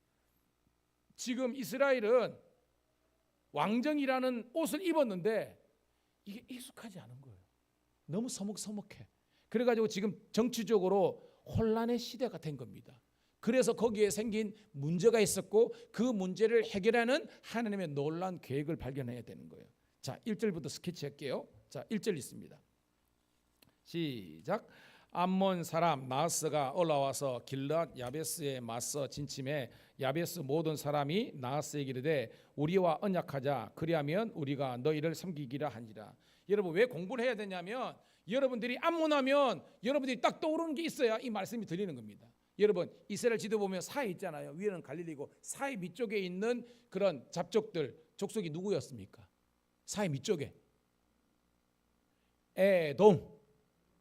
지금 이스라엘은 왕정이라는 옷을 입었는데 이게 익숙하지 않은 거예요. 너무 서먹서먹해. 그래가지고 지금 정치적으로 혼란의 시대가 된 겁니다. 그래서 거기에 생긴 문제가 있었고 그 문제를 해결하는 하나님의 놀라운 계획을 발견해야 되는 거예요. 자, 1절부터 스케치할게요. 자, 1절 있습니다. 시작. 암몬 사람 나하스가 올라와서 길앗 야베스에 맞서 진침해 야베스 모든 사람이 나하스에게 이르되 우리와 언약하자 그리하면 우리가 너희를 섬기기라 하니라. 여러분 왜 공부를 해야 되냐면 여러분들이 암몬하면 여러분들이 딱 떠오르는 게 있어야 이 말씀이 들리는 겁니다. 여러분 이스라엘 지도 보면 사해 있잖아요. 위에는 갈릴리고 사해 밑쪽에 있는 그런 잡족들 족속이 누구였습니까? 사해 밑쪽에 에돔,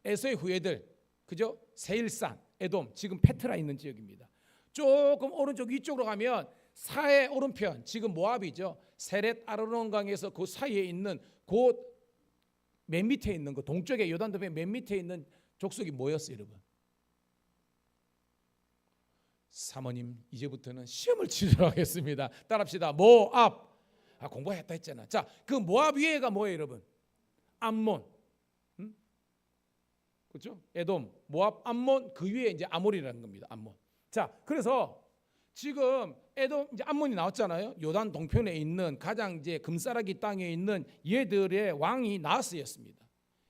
에서의 후예들, 그죠? 세일산, 에돔, 지금 페트라 있는 지역입니다. 조금 오른쪽 위쪽으로 가면 사해 오른편, 지금 모압이죠. 세렛 아르논강에서 그 사이에 있는 그 맨 밑에 있는 그 동쪽에 요단도의 맨 밑에 있는 족속이 뭐였어요, 여러분? 사모님 이제부터는 시험을 치도록 하겠습니다. 따라합시다. 모압. 공부했다 했잖아. 자, 그 모압 위에가 뭐예요, 여러분? 암몬. 그렇죠? 에돔, 모압, 암몬 그 위에 이제 아몰이라는 겁니다. 암몬. 자, 그래서 지금 에돔 이제 암몬이 나왔잖아요. 요단 동편에 있는 가장 이제 금싸라기 땅에 있는 얘들의 왕이 나하스였습니다.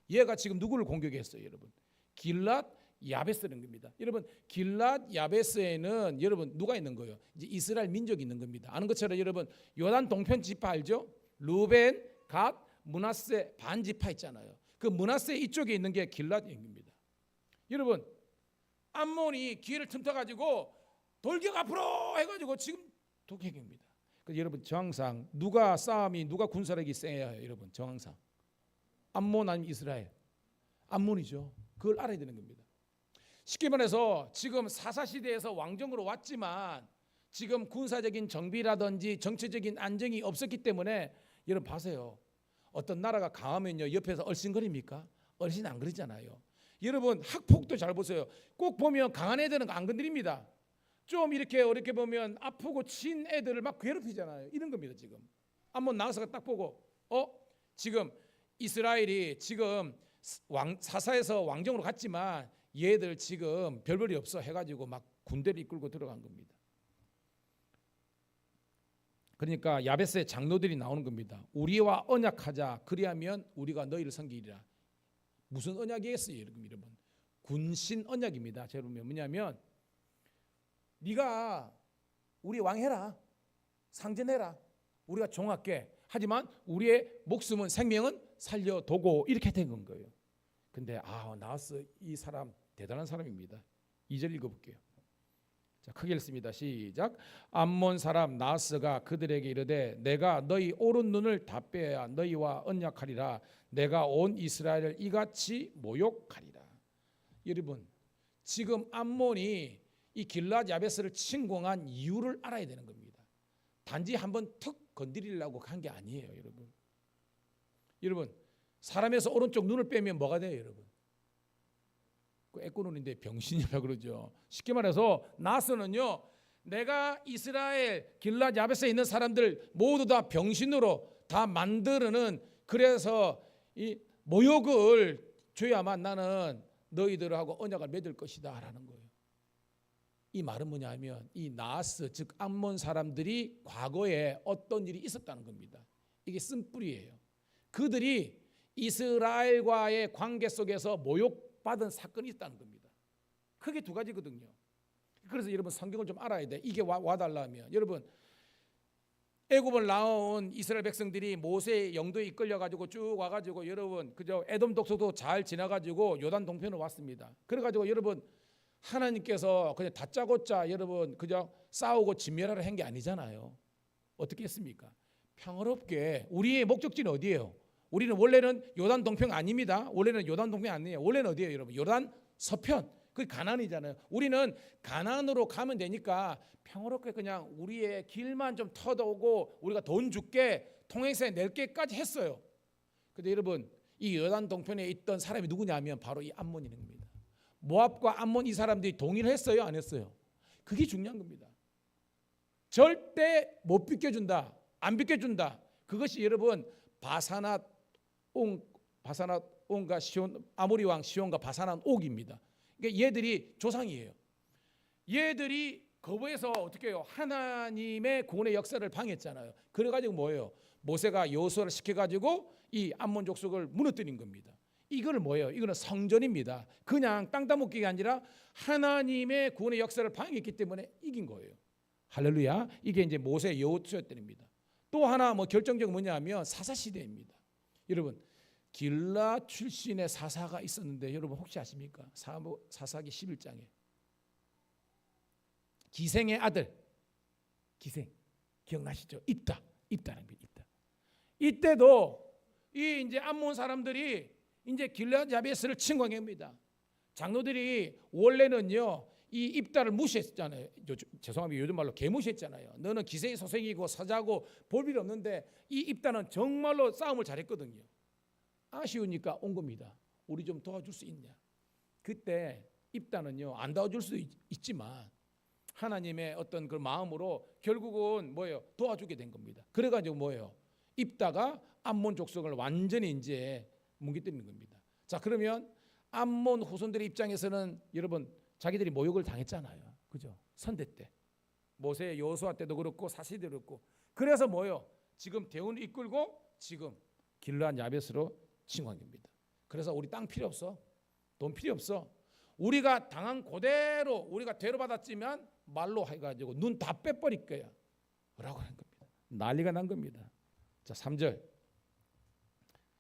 얘가 지금 누구를 공격했어요, 여러분? 길랏 야베스라는 겁니다. 여러분, 길랏 야베스에는 여러분 누가 있는 거예요? 이제 이스라엘 민족이 있는 겁니다. 아는 것처럼 여러분 요단 동편 지파 알죠? 루벤, 갓, 므낫세 반지파 있잖아요. 그 므낫세 이쪽에 있는 게 길랏입니다. 여러분, 암몬이 기회를 틈타 가지고 돌격 앞으로 해가지고 지금 독행입니다. 그래서 여러분 정항상 누가 싸움이 누가 군사력이 세야 해요, 여러분 정항상 암몬 아니면 이스라엘? 암몬이죠. 그걸 알아야 되는 겁니다. 쉽게 말해서 지금 사사 시대에서 왕정으로 왔지만 지금 군사적인 정비라든지 정치적인 안정이 없었기 때문에 여러분 봐세요. 어떤 나라가 강하면요 옆에서 얼씬거립니까? 얼씬 안 그러잖아요. 여러분 학폭도 잘 보세요. 꼭 보면 강한 애들은 안 건드립니다. 좀 이렇게 어렵게 보면 아프고 친 애들을 막 괴롭히잖아요. 이런 겁니다. 지금 한번 나와서 딱 보고 지금 이스라엘이 지금 사사에서 왕정으로 갔지만 얘들 지금 별볼이 없어 해가지고 막 군대를 이끌고 들어간 겁니다. 그러니까 야베스의 장로들이 나오는 겁니다. 우리와 언약하자. 그리하면 우리가 너희를 섬기리라. 무슨 언약이겠어요, 여러분? 군신 언약입니다. 여러분 뭐냐면 네가 우리 왕해라, 상전해라, 우리가 종할게. 하지만 우리의 목숨은 생명은 살려두고 이렇게 된 건 거예요. 근데 나하스 이 사람 대단한 사람입니다. 2절 읽어볼게요. 자, 크게 읽습니다. 시작. 암몬 사람 나하스가 그들에게 이르되 내가 너희 오른 눈을 다 빼야 너희와 언약하리라. 내가 온 이스라엘을 이같이 모욕하리라. 여러분 지금 암몬이 이 길랏 야베스를 침공한 이유를 알아야 되는 겁니다. 단지 한번 턱 건드리려고 한 게 아니에요, 여러분. 여러분 사람에서 오른쪽 눈을 빼면 뭐가 돼요, 여러분? 그 애꾸눈인데 병신이라 그러죠. 쉽게 말해서 나하스는요, 내가 이스라엘 길랏 야베스에 있는 사람들 모두 다 병신으로 다 만드는, 그래서 이 모욕을 줘야만 나는 너희들하고 언약을 맺을 것이다 라는 거예요. 이 말은 뭐냐면 이 나하스 즉 암몬 사람들이 과거에 어떤 일이 있었다는 겁니다. 이게 쓴뿌리예요. 그들이 이스라엘과의 관계 속에서 모욕받은 사건이 있다는 겁니다. 크게 두 가지거든요. 그래서 여러분 성경을 좀 알아야 돼. 이게 와달라면 여러분 애굽을 나온 이스라엘 백성들이 모세의 영도에 이끌려가지고 쭉 와가지고 여러분 그저 에돔 독소도 잘 지나가지고 요단 동편으로 왔습니다. 그래가지고 여러분 하나님께서 그냥 다짜고짜 여러분 그저 싸우고 진멸하려 한 게 아니잖아요. 어떻게 했습니까? 평화롭게. 우리의 목적지는 어디예요? 우리는 원래는 요단 동편 아닙니다. 원래는 요단 동편 아니에요. 원래는 어디예요, 여러분? 요단 서편. 그게 가나안이잖아요. 우리는 가나안으로 가면 되니까 평화롭게 그냥 우리의 길만 좀 터도고 우리가 돈 줄게, 통행세 낼게까지 했어요. 근데 여러분 이 요단 동편에 있던 사람이 누구냐면 바로 이 암몬인 겁니다. 모압과 암몬 이 사람들이 동의를 했어요, 안 했어요? 그게 중요한 겁니다. 절대 못 비켜준다, 안 비켜준다. 그것이 여러분 바사낫 온과 시온, 아모리 왕 시온과 바사낫 옥입니다. 그러니까 얘들이 조상이에요. 얘들이 거부해서 어떻게 해요? 하나님의 구원의 역사를 방해했잖아요. 그래가지고 뭐예요? 모세가 여호수아를 시켜가지고 이 암몬 족속을 무너뜨린 겁니다. 이거는 뭐예요? 이거는 성전입니다. 그냥 땅 따먹기가 아니라 하나님의 구원의 역사를 방해했기 때문에 이긴 거예요. 할렐루야. 이게 이제 모세 여호수아 때입니다. 또 하나 뭐 결정적 뭐냐면 사사 시대입니다. 여러분 길랏 출신의 사사가 있었는데 여러분 혹시 아십니까? 사사기 11장에 기생의 아들, 기생 기억나시죠? 입다는 겁니다. 입다. 이때도 이 이제 암몬 사람들이 이제 길랏 야베스를 침공합니다. 장로들이 원래는요 이 입다를 무시했잖아요. 죄송합니다. 요즘 말로 개무시했잖아요. 너는 기생의 소생이고 사자고 볼 필요 없는데 이 입다는 정말로 싸움을 잘했거든요. 아쉬우니까 온 겁니다. 우리 좀 도와줄 수 있냐? 그때 입다는요 안 도와줄 수 있지만 하나님의 어떤 그 마음으로 결국은 뭐예요? 도와주게 된 겁니다. 그래가지고 뭐예요? 입다가 암몬 족속을 완전히 이제 뭉개뜨리는 겁니다. 자, 그러면 암몬 후손들의 입장에서는 여러분 자기들이 모욕을 당했잖아요. 그죠? 선대 때. 모세 여호수아 때도 그렇고 사실 때도 그렇고. 그래서 뭐요? 지금 대운을 이끌고 지금 길르앗 야벳으로 칭한 겁니다. 그래서 우리 땅 필요 없어. 돈 필요 없어. 우리가 당한 그대로 우리가 대로받았지만 말로 해가지고 눈 다 빼버릴 거야 라고 하는 겁니다. 난리가 난 겁니다. 자 3절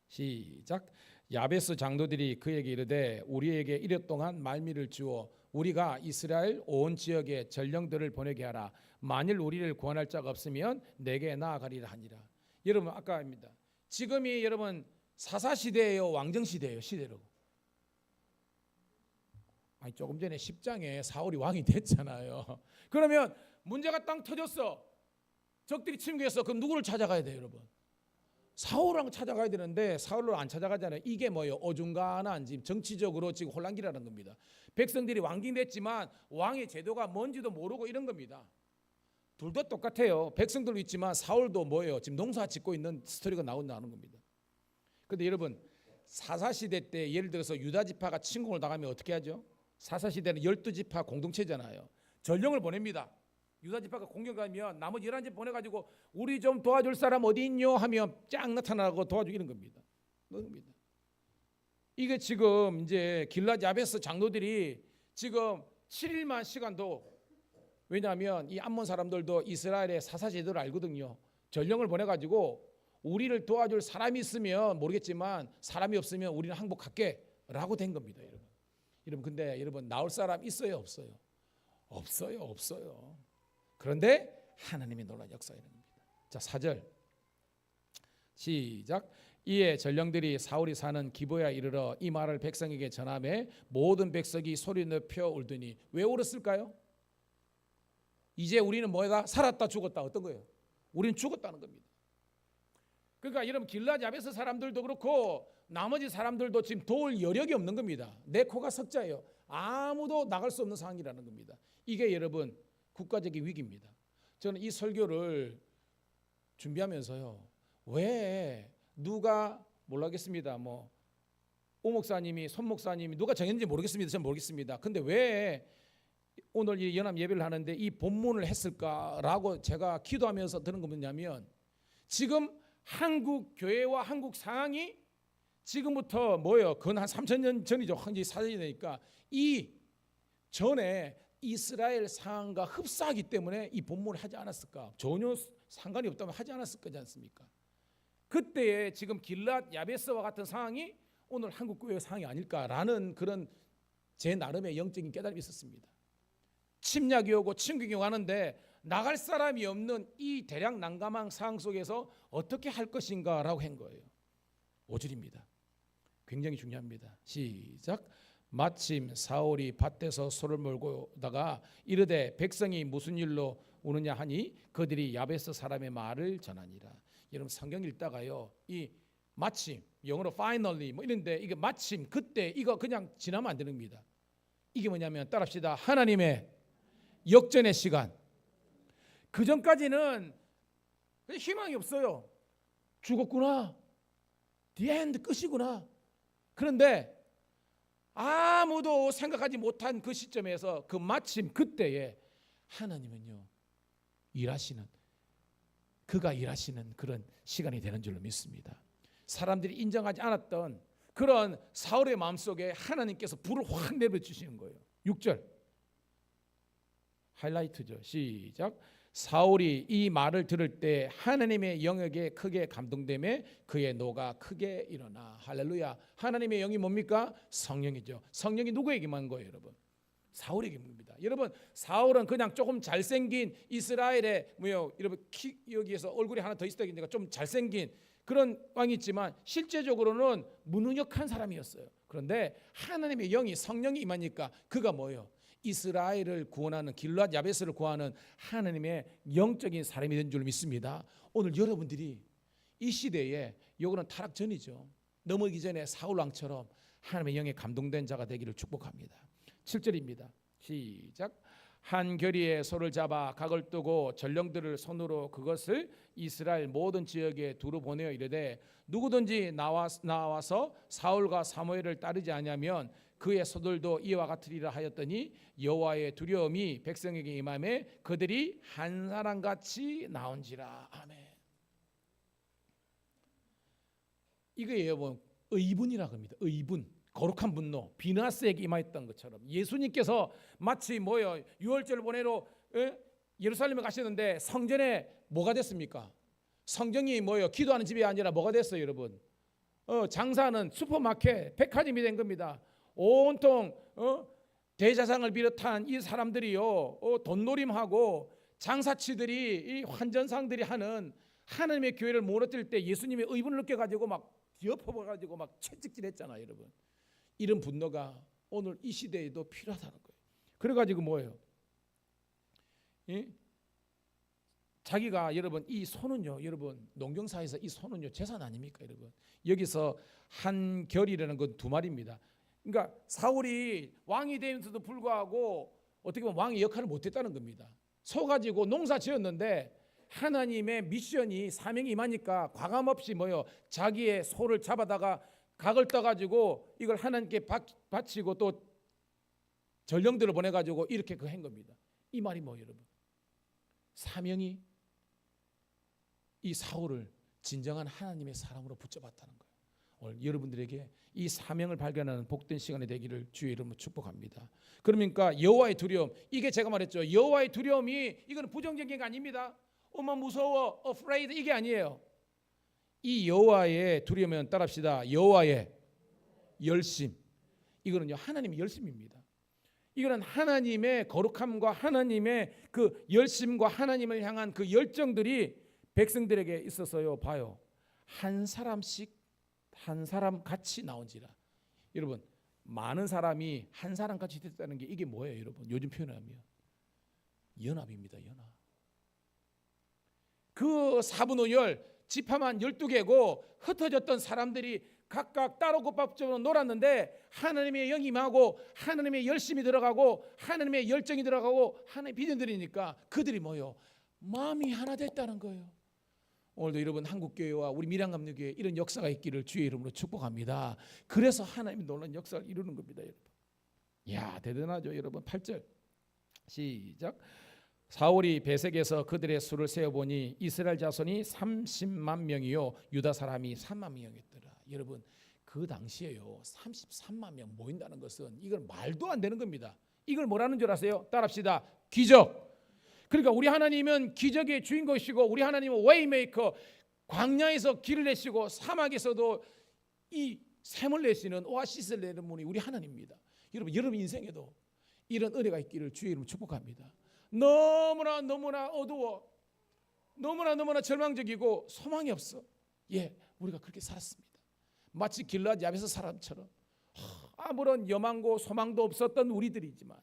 시작. 야베스 장로들이 그에게 이르되 우리에게 이랫 동안 말미를 주어 우리가 이스라엘 온 지역에 전령들을 보내게 하라. 만일 우리를 구원할 자가 없으면 내게 나아가리라 하니라. 여러분 아까입니다. 지금이 여러분 사사시대예요, 왕정시대예요? 시대로. 아니 조금 전에 10장에 사울이 왕이 됐잖아요. 그러면 문제가 땅 터졌어. 적들이 침공했어. 그럼 누구를 찾아가야 돼요, 여러분? 사울을 찾아가야 되는데 사울을 안 찾아가잖아요. 이게 뭐예요? 어중간한 지금 정치적으로 지금 혼란기라는 겁니다. 백성들이 왕기됐지만 왕의 제도가 뭔지도 모르고 이런 겁니다. 둘 다 똑같아요. 백성들도 있지만 사울도 뭐예요? 지금 농사 짓고 있는 스토리가 나오는 겁니다. 그런데 여러분 사사시대 때 예를 들어서 유다 지파가 침공을 당하면 어떻게 하죠? 사사시대는 12지파 공동체잖아요. 전령을 보냅니다. 유다 지파가 공격하면 나머지 11집 보내가지고 우리 좀 도와줄 사람 어디 있뇨 하면 쫙 나타나고 도와주고 이런 겁니다. 이게 지금 이제 길르앗 야베스 장로들이 지금 7일만 시간도, 왜냐하면 이 암몬 사람들도 이스라엘의 사사제도를 알거든요. 전령을 보내가지고 우리를 도와줄 사람이 있으면 모르겠지만 사람이 없으면 우리는 항복할게 라고 된 겁니다. 여러분 근데 여러분 나올 사람 있어요 없어요? 없어요. 그런데 하나님이 놀라운 역사가 있는 겁니다. 자 4절 시작. 이에 전령들이 사울이 사는 기브야에 이르러 이 말을 백성에게 전하매 모든 백성이 소리 높여 울더니. 왜 울었을까요? 이제 우리는 뭐다? 살았다 죽었다. 어떤 거예요? 우리는 죽었다는 겁니다. 그러니까 여러분 길르앗 야베스 사람들도 그렇고 나머지 사람들도 지금 도울 여력이 없는 겁니다. 내 코가 석자예요. 아무도 나갈 수 없는 상황이라는 겁니다. 이게 여러분 국가적인 위기입니다. 저는 이 설교를 준비하면서요. 왜 누가 몰라겠습니다. 뭐 오 목사님이 손 목사님이 누가 정했는지 모르겠습니다. 저는 모르겠습니다. 근데 왜 오늘 이 연합 예배를 하는데 이 본문을 했을까라고 제가 기도하면서 드는 거 뭐냐면 지금 한국 교회와 한국 상황이 지금부터 뭐예요? 그건 한 3,000년 전이죠. 황제 사전이 되니까 이 전에 이스라엘 상황과 흡사하기 때문에 이 본문을 하지 않았을까? 전혀 상관이 없다면 하지 않았을 거지 않습니까? 그때의 지금 길르앗 야베스와 같은 상황이 오늘 한국 교회의 상황이 아닐까라는 그런 제 나름의 영적인 깨달음이 있었습니다. 침략이 오고 침공이 하는데 나갈 사람이 없는 이 대량 난감한 상황 속에서 어떻게 할 것인가라고 한 거예요. 5절입니다. 굉장히 중요합니다. 시작. 마침 사울이 밭에서 소를 몰고 오다가 이르되 백성이 무슨 일로 우느냐 하니 그들이 야베스 사람의 말을 전하니라. 여러분 성경 읽다가요 이 마침 영어로 finally 뭐 이런데 이게 마침 그때 이거 그냥 지나면 안 되는 겁니다. 이게 뭐냐면 따라합시다. 하나님의 역전의 시간. 그 전까지는 희망이 없어요. 죽었구나. The end 끝이구나. 그런데 아무도 생각하지 못한 그 시점에서 그 마침 그때에 하나님은요 일하시는, 그가 일하시는 그런 시간이 되는 줄로 믿습니다. 사람들이 인정하지 않았던 그런 사울의 마음속에 하나님께서 불을 확 내려주시는 거예요. 6절 하이라이트죠. 시작. 사울이 이 말을 들을 때 하나님의 영에게 크게 감동되며 그의 노가 크게 일어나. 할렐루야. 하나님의 영이 뭡니까? 성령이죠. 성령이 누구에게만 거예요, 여러분? 사울에게입니다. 여러분, 사울은 그냥 조금 잘생긴 이스라엘의 뭐요, 여러분 여기에서 얼굴이 하나 더 있어야 되니까 좀 잘생긴 그런 왕이 있지만 실제적으로는 무능력한 사람이었어요. 그런데 하나님의 영이 성령이 임하니까 그가 뭐예요? 이스라엘을 구원하는 길르앗 야베스를 구하는 하나님의 영적인 사람이 된 줄 믿습니다. 오늘 여러분들이 이 시대에 요거는 타락 전이죠. 넘어기 전에 사울 왕처럼 하나님의 영에 감동된 자가 되기를 축복합니다. 7절입니다. 시작. 한 결의에 소를 잡아 각을 뜨고 전령들을 손으로 그것을 이스라엘 모든 지역에 두루 보내어 이르되 누구든지 나와서 사울과 사무엘을 따르지 아니하면 그의 소들도 이와 같으리라 하였더니 여호와의 두려움이 백성에게 임함에 그들이 한 사람 같이 나온지라. 아멘. 이게 여러분 의분이라고 합니다. 의분, 거룩한 분노, 비나스에게 임하였던 것처럼 예수님께서 마치 뭐요, 유월절 보내러 예루살렘에 가시는데 성전에 뭐가 됐습니까? 성전이 뭐요, 기도하는 집이 아니라 뭐가 됐어요, 여러분? 장사는 슈퍼마켓, 백화점이 된 겁니다. 온통 대제사장을 비롯한 이 사람들이요, 돈놀림하고 장사치들이, 이 환전상들이 하는 하나님의 교회를 무너뜨릴 때 예수님의 의분을 느껴가지고 막 뒤엎어가지고 막 채찍질했잖아요, 여러분. 이런 분노가 오늘 이 시대에도 필요하다는 거예요. 그래가지고 뭐예요? 자기가 여러분 이 소는요, 여러분 농경사에서 이 소는요 재산 아닙니까, 여러분? 여기서 한결이라는 건 두 말입니다. 그러니까 사울이 왕이 되면서도 불구하고 어떻게 보면 왕의 역할을 못했다는 겁니다. 소 가지고 농사 지었는데 하나님의 미션이 사명이 임하니까 과감없이 뭐요, 자기의 소를 잡아다가 각을 떠가지고 이걸 하나님께 바치고 또 전령들을 보내가지고 이렇게 한 겁니다. 이 말이 뭐예요, 여러분? 사명이 이 사울을 진정한 하나님의 사람으로 붙잡았다는 거예요. 오늘 여러분들에게 이 사명을 발견하는 복된 시간이 되기를 주의 이름으로 축복합니다. 그러니까 여호와의 두려움, 이게 제가 말했죠. 여호와의 두려움이 이거는 부정적인 게 아닙니다. 어머 무서워, afraid 이게 아니에요. 이 여호와의 두려움은 따라합시다. 여호와의 열심. 이거는요 하나님의 열심입니다. 이거는 하나님의 거룩함과 하나님의 그 열심과 하나님을 향한 그 열정들이 백성들에게 있어서요, 봐요, 한 사람씩 한 사람 같이 나온지라. 여러분 많은 사람이 한 사람 같이 됐다는 게 이게 뭐예요, 여러분? 요즘 표현하면 연합입니다. 연합. 그 4분 5열 지파만 12개고 흩어졌던 사람들이 각각 따로 곧밥적으로 놀았는데 하나님의 영이 임하고 하나님의 열심이 들어가고 하나님의 열정이 들어가고 하나님의 비전들이니까 그들이 뭐예요? 마음이 하나 됐다는 거예요. 오늘도 여러분 한국교회와 우리 밀양감리교회 이런 역사가 있기를 주의 이름으로 축복합니다. 그래서 하나님이 놀라운 역사를 이루는 겁니다, 여러분. 이야 대단하죠, 여러분. 8절 시작. 사울이 베색에서 그들의 수를 세어보니 이스라엘 자손이 30만 명이요 유다 사람이 3만 명이었더라. 여러분 그 당시에요 33만 명 모인다는 것은 이건 말도 안 되는 겁니다. 이걸 뭐라는 줄 아세요? 따라합시다. 기적. 그러니까 우리 하나님은 기적의 주인공이시고 우리 하나님은 웨이메이커, 광야에서 길을 내시고 사막에서도 이 샘을 내시는 오아시스를 내는 분이 우리 하나님입니다. 여러분 인생에도 이런 은혜가 있기를 주의 이름으로 축복합니다. 너무나 어두워, 너무나 절망적이고 소망이 없어. 예, 우리가 그렇게 살았습니다. 마치 길르앗 야베스 사람처럼 아무런 여망고 소망도 없었던 우리들이지만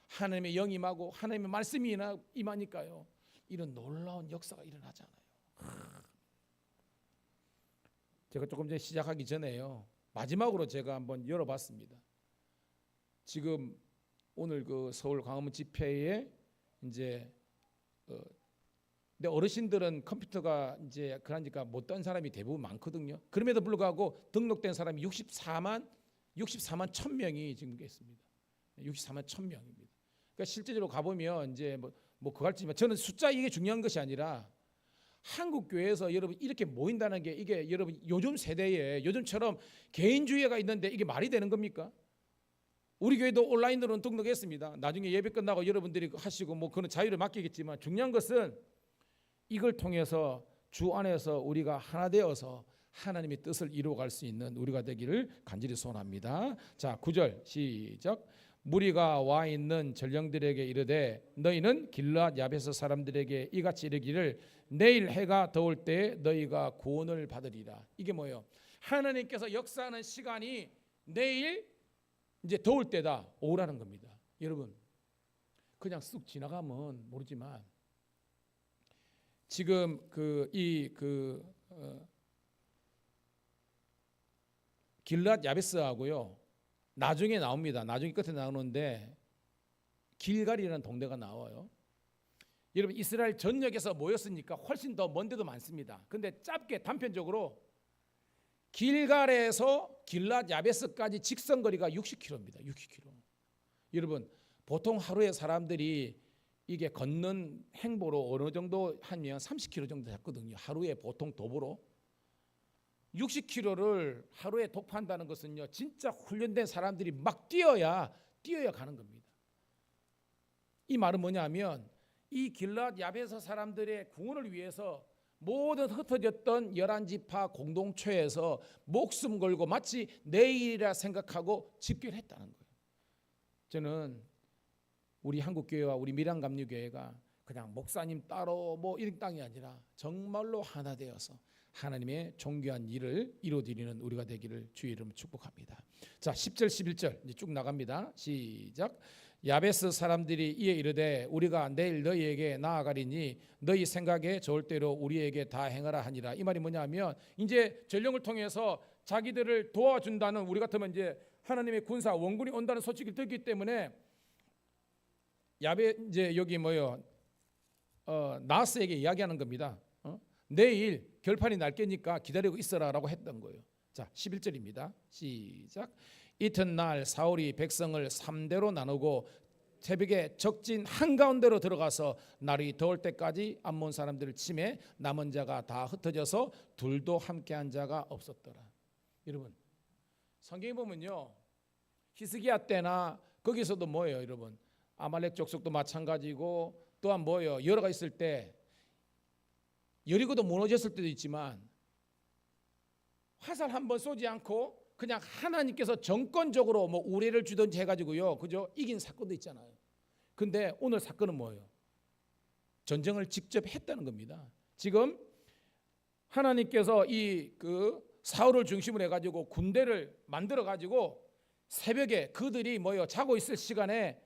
하나님의 영이 임하고 하나님의 말씀이 임하니까요 이런 놀라운 역사가 일어나잖아요. 제가 조금 전에 시작하기 전에요 마지막으로 제가 한번 열어봤습니다. 지금 오늘 그 서울 광화문 집회에 이제 근데 어르신들은 컴퓨터가 이제 그러니까 못된 사람이 대부분 많거든요. 그럼에도 불구하고 등록된 사람이 64만 1,000명이 지금 있습니다. 64만 1,000명입니다. 그러니까 실제적으로 가보면 이제 뭐 그거 할지만 저는 숫자 이게 중요한 것이 아니라 한국 교회에서 여러분 이렇게 모인다는 게 이게 여러분 요즘 세대에 요즘처럼 개인주의가 있는데 이게 말이 되는 겁니까? 우리 교회도 온라인으로는 등록했습니다. 나중에 예배 끝나고 여러분들이 하시고 뭐 그건 자유를 맡기겠지만 중요한 것은 이걸 통해서 주 안에서 우리가 하나 되어서 하나님의 뜻을 이루어갈 수 있는 우리가 되기를 간절히 소원합니다. 자 9절 시작. 무리가 와 있는 전령들에게 이르되 너희는 길르앗 야베스 사람들에게 이같이 이르기를 내일 해가 더울 때 너희가 구원을 받으리라. 이게 뭐예요? 하나님께서 역사하는 시간이 내일 이제 더울 때다 오라는 겁니다. 여러분 그냥 쑥 지나가면 모르지만 지금 길르앗 야베스하고요 나중에 나옵니다. 나중에 끝에 나오는데 길갈이라는 동네가 나와요. 여러분 이스라엘 전역에서 모였으니까 훨씬 더 먼 데도 많습니다. 근데 짧게 단편적으로 길갈에서 길랏 야베스까지 직선거리가 60km입니다. 60km. 여러분 보통 하루에 사람들이 이게 걷는 행보로 어느 정도 하면 30km 정도 잡거든요. 하루에 보통 도보로 60km를 하루에 독파한다는 것은요, 진짜 훈련된 사람들이 막 뛰어야 가는 겁니다. 이 말은 뭐냐면 이 길랏 야베스 사람들의 구원을 위해서 모든 흩어졌던 11지파 공동체에서 목숨 걸고 마치 내일이라 생각하고 집결했다는 거예요. 저는 우리 한국교회와 우리 밀양감리교회가 그냥 목사님 따로 뭐 이런 땅이 아니라 정말로 하나 되어서 하나님의 존귀한 일을 이루어드리는 우리가 되기를 주의 이름으로 축복합니다. 자, 10절 11절 이제 쭉 나갑니다. 시작. 야베스 사람들이 이에 이르되 우리가 내일 너희에게 나아가리니 너희 생각에 좋을 대로 우리에게 다 행하라 하니라. 이 말이 뭐냐면 이제 전령을 통해서 자기들을 도와준다는, 우리 같으면 이제 하나님의 군사 원군이 온다는 소식을 듣기 때문에 이제 여기 나스에게 이야기하는 겁니다. 내일 결판이 날 거니까 기다리고 있어라라고 했던 거예요. 자, 11절입니다. 시작. 이튿날 사울이 백성을 3대로 나누고 새벽에 적진 한가운데로 들어가서 날이 더울 때까지 암몬 사람들을 치매 남은 자가 다 흩어져서 둘도 함께한 자가 없었더라. 여러분 성경에 보면요, 히스기야 때나 거기서도 뭐예요 여러분, 아말렉 족속도 마찬가지고 또한 뭐예요, 여러 가지 있을 때 여리고도 무너졌을 때도 있지만 화살 한 번 쏘지 않고 그냥 하나님께서 정권적으로 뭐 우레를 주든지 해가지고요, 그죠? 이긴 사건도 있잖아요. 근데 오늘 사건은 뭐예요? 전쟁을 직접 했다는 겁니다. 지금 하나님께서 사울을 중심으로 해가지고 군대를 만들어가지고 새벽에 그들이 자고 있을 시간에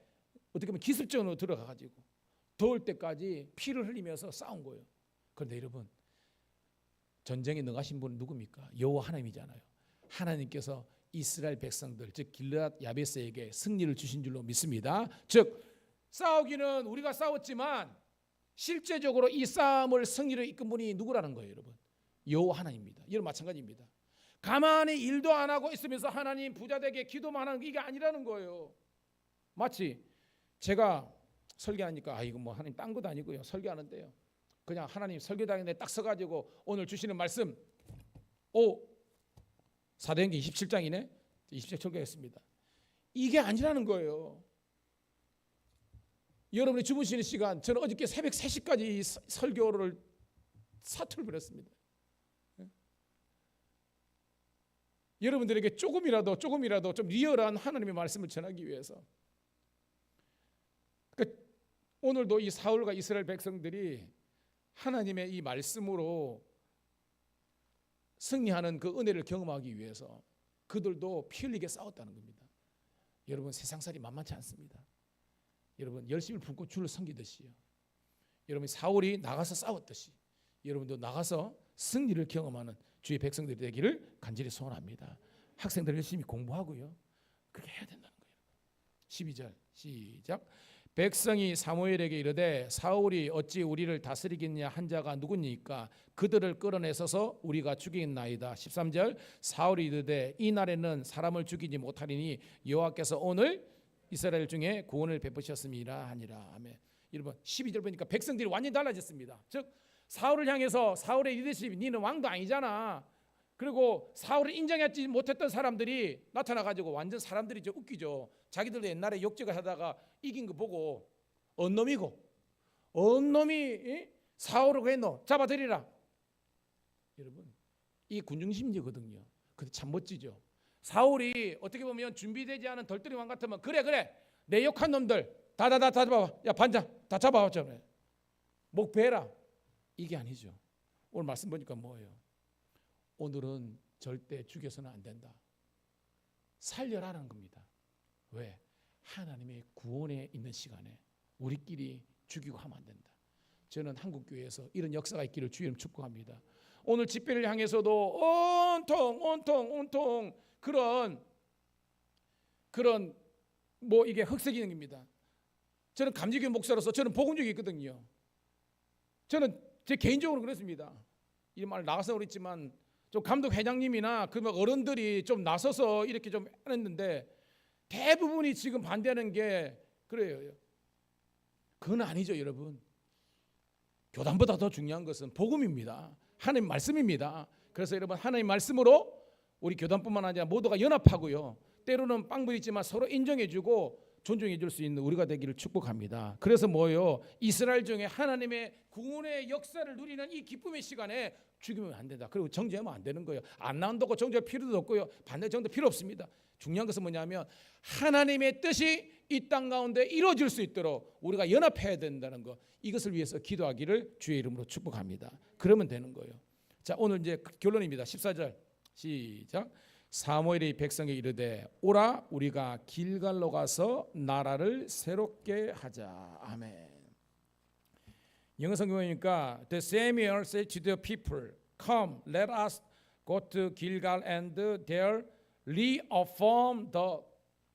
어떻게 보면 기습전으로 들어가가지고 더울 때까지 피를 흘리면서 싸운 거예요. 그런데 여러분 전쟁에 능하신 분은 누굽니까? 여호와 하나님이잖아요. 하나님께서 이스라엘 백성들 즉 길랏 야베스에게 승리를 주신 줄로 믿습니다. 즉 싸우기는 우리가 싸웠지만 실제적으로 이 싸움을 승리로 이끈 분이 누구라는 거예요 여러분? 여호와 하나님입니다. 여러분 마찬가지입니다. 가만히 일도 안 하고 있으면서 하나님 부자되게 기도만 하는 게 이게 아니라는 거예요. 마치 제가 설교하니까 이거 뭐 하나님 딴 것도 아니고요, 설교하는데요 그냥 하나님 설교당에 딱 서가지고 오늘 주시는 말씀 사도행전 27장이네 27장 설교했습니다. 이게 아니라는 거예요. 여러분이 주무시는 시간, 저는 어저께 새벽 3시까지 설교를 사투를 벌였습니다. 여러분들에게 조금이라도 좀 리얼한 하나님의 말씀을 전하기 위해서. 그러니까 오늘도 이 사울과 이스라엘 백성들이 하나님의 이 말씀으로 승리하는 그 은혜를 경험하기 위해서 그들도 피 흘리게 싸웠다는 겁니다. 여러분 세상살이 만만치 않습니다. 여러분 열심히 품고 주를 섬기듯이요, 여러분 사울이 나가서 싸웠듯이 여러분도 나가서 승리를 경험하는 주의 백성들이 되기를 간절히 소원합니다. 학생들 열심히 공부하고요, 그렇게 해야 된다는 거예요. 12절 시작. 백성이 사무엘에게 이르되 사울이 어찌 우리를 다스리겠냐 한 자가 누구니까 그들을 끌어내서서 우리가 죽이겠나이다. 13절 사울이 이르되 이 날에는 사람을 죽이지 못하리니 여호와께서 오늘 이스라엘 중에 구원을 베푸셨음이라 하니라. 아멘. 여러분 12절 보니까 백성들이 완전히 달라졌습니다. 즉 사울을 향해서 사울의 리더십이 니는 왕도 아니잖아, 그리고 사울을 인정하지 못했던 사람들이 나타나가지고 완전 사람들이 좀 웃기죠. 자기들도 옛날에 역적을 하다가 이긴 거 보고 언놈이 사울을 그랬노 잡아들이라. 여러분 이 군중심리거든요. 근데 참 멋지죠. 사울이 어떻게 보면 준비되지 않은 덜떨이 왕 같으면 그래 내 욕한 놈들 다 잡아봐, 야 반장 다 잡아봤잖아요, 목 베라. 이게 아니죠. 오늘 말씀 보니까 뭐예요? 오늘은 절대 죽여서는 안 된다, 살려라는 겁니다. 왜? 하나님의 구원에 있는 시간에 우리끼리 죽이고 하면 안 된다. 저는 한국교회에서 이런 역사가 있기를 주님 축복합니다. 오늘 집회를 향해서도 온통 그런 뭐 이게 흑색인입니다. 저는 감리교 목사로서 저는 복음적이 있거든요. 저는 제 개인적으로 그렇습니다. 이 말 나가서 그랬지만 좀 감독 회장님이나 그 어른들이 좀 나서서 이렇게 좀 했는데 대부분이 지금 반대하는 게 그래요. 그건 아니죠, 여러분. 교단보다 더 중요한 것은 복음입니다. 하나님 말씀입니다. 그래서 여러분 하나님 말씀으로 우리 교단뿐만 아니라 모두가 연합하고요. 때로는 빵 부딪지만 서로 인정해주고 존중해줄 수 있는 우리가 되기를 축복합니다. 그래서 뭐요? 이스라엘 중에 하나님의 구원의 역사를 누리는 이 기쁨의 시간에 죽이면 안 된다. 그리고 정죄하면 안 되는 거예요. 안 나온다고 정죄할 필요도 없고요. 반대 정도 필요 없습니다. 중요한 것은 뭐냐면 하나님의 뜻이 이 땅 가운데 이루어질 수 있도록 우리가 연합해야 된다는 것, 이것을 위해서 기도하기를 주의 이름으로 축복합니다. 그러면 되는 거예요. 자, 오늘 이제 결론입니다. 14절 시작. 사무엘이 백성에게 이르되 오라 우리가 길갈로 가서 나라를 새롭게 하자. 아멘. 영어 성경이니까 The Samuel said to the people, Come, let us go to Gilgal and there reaffirm the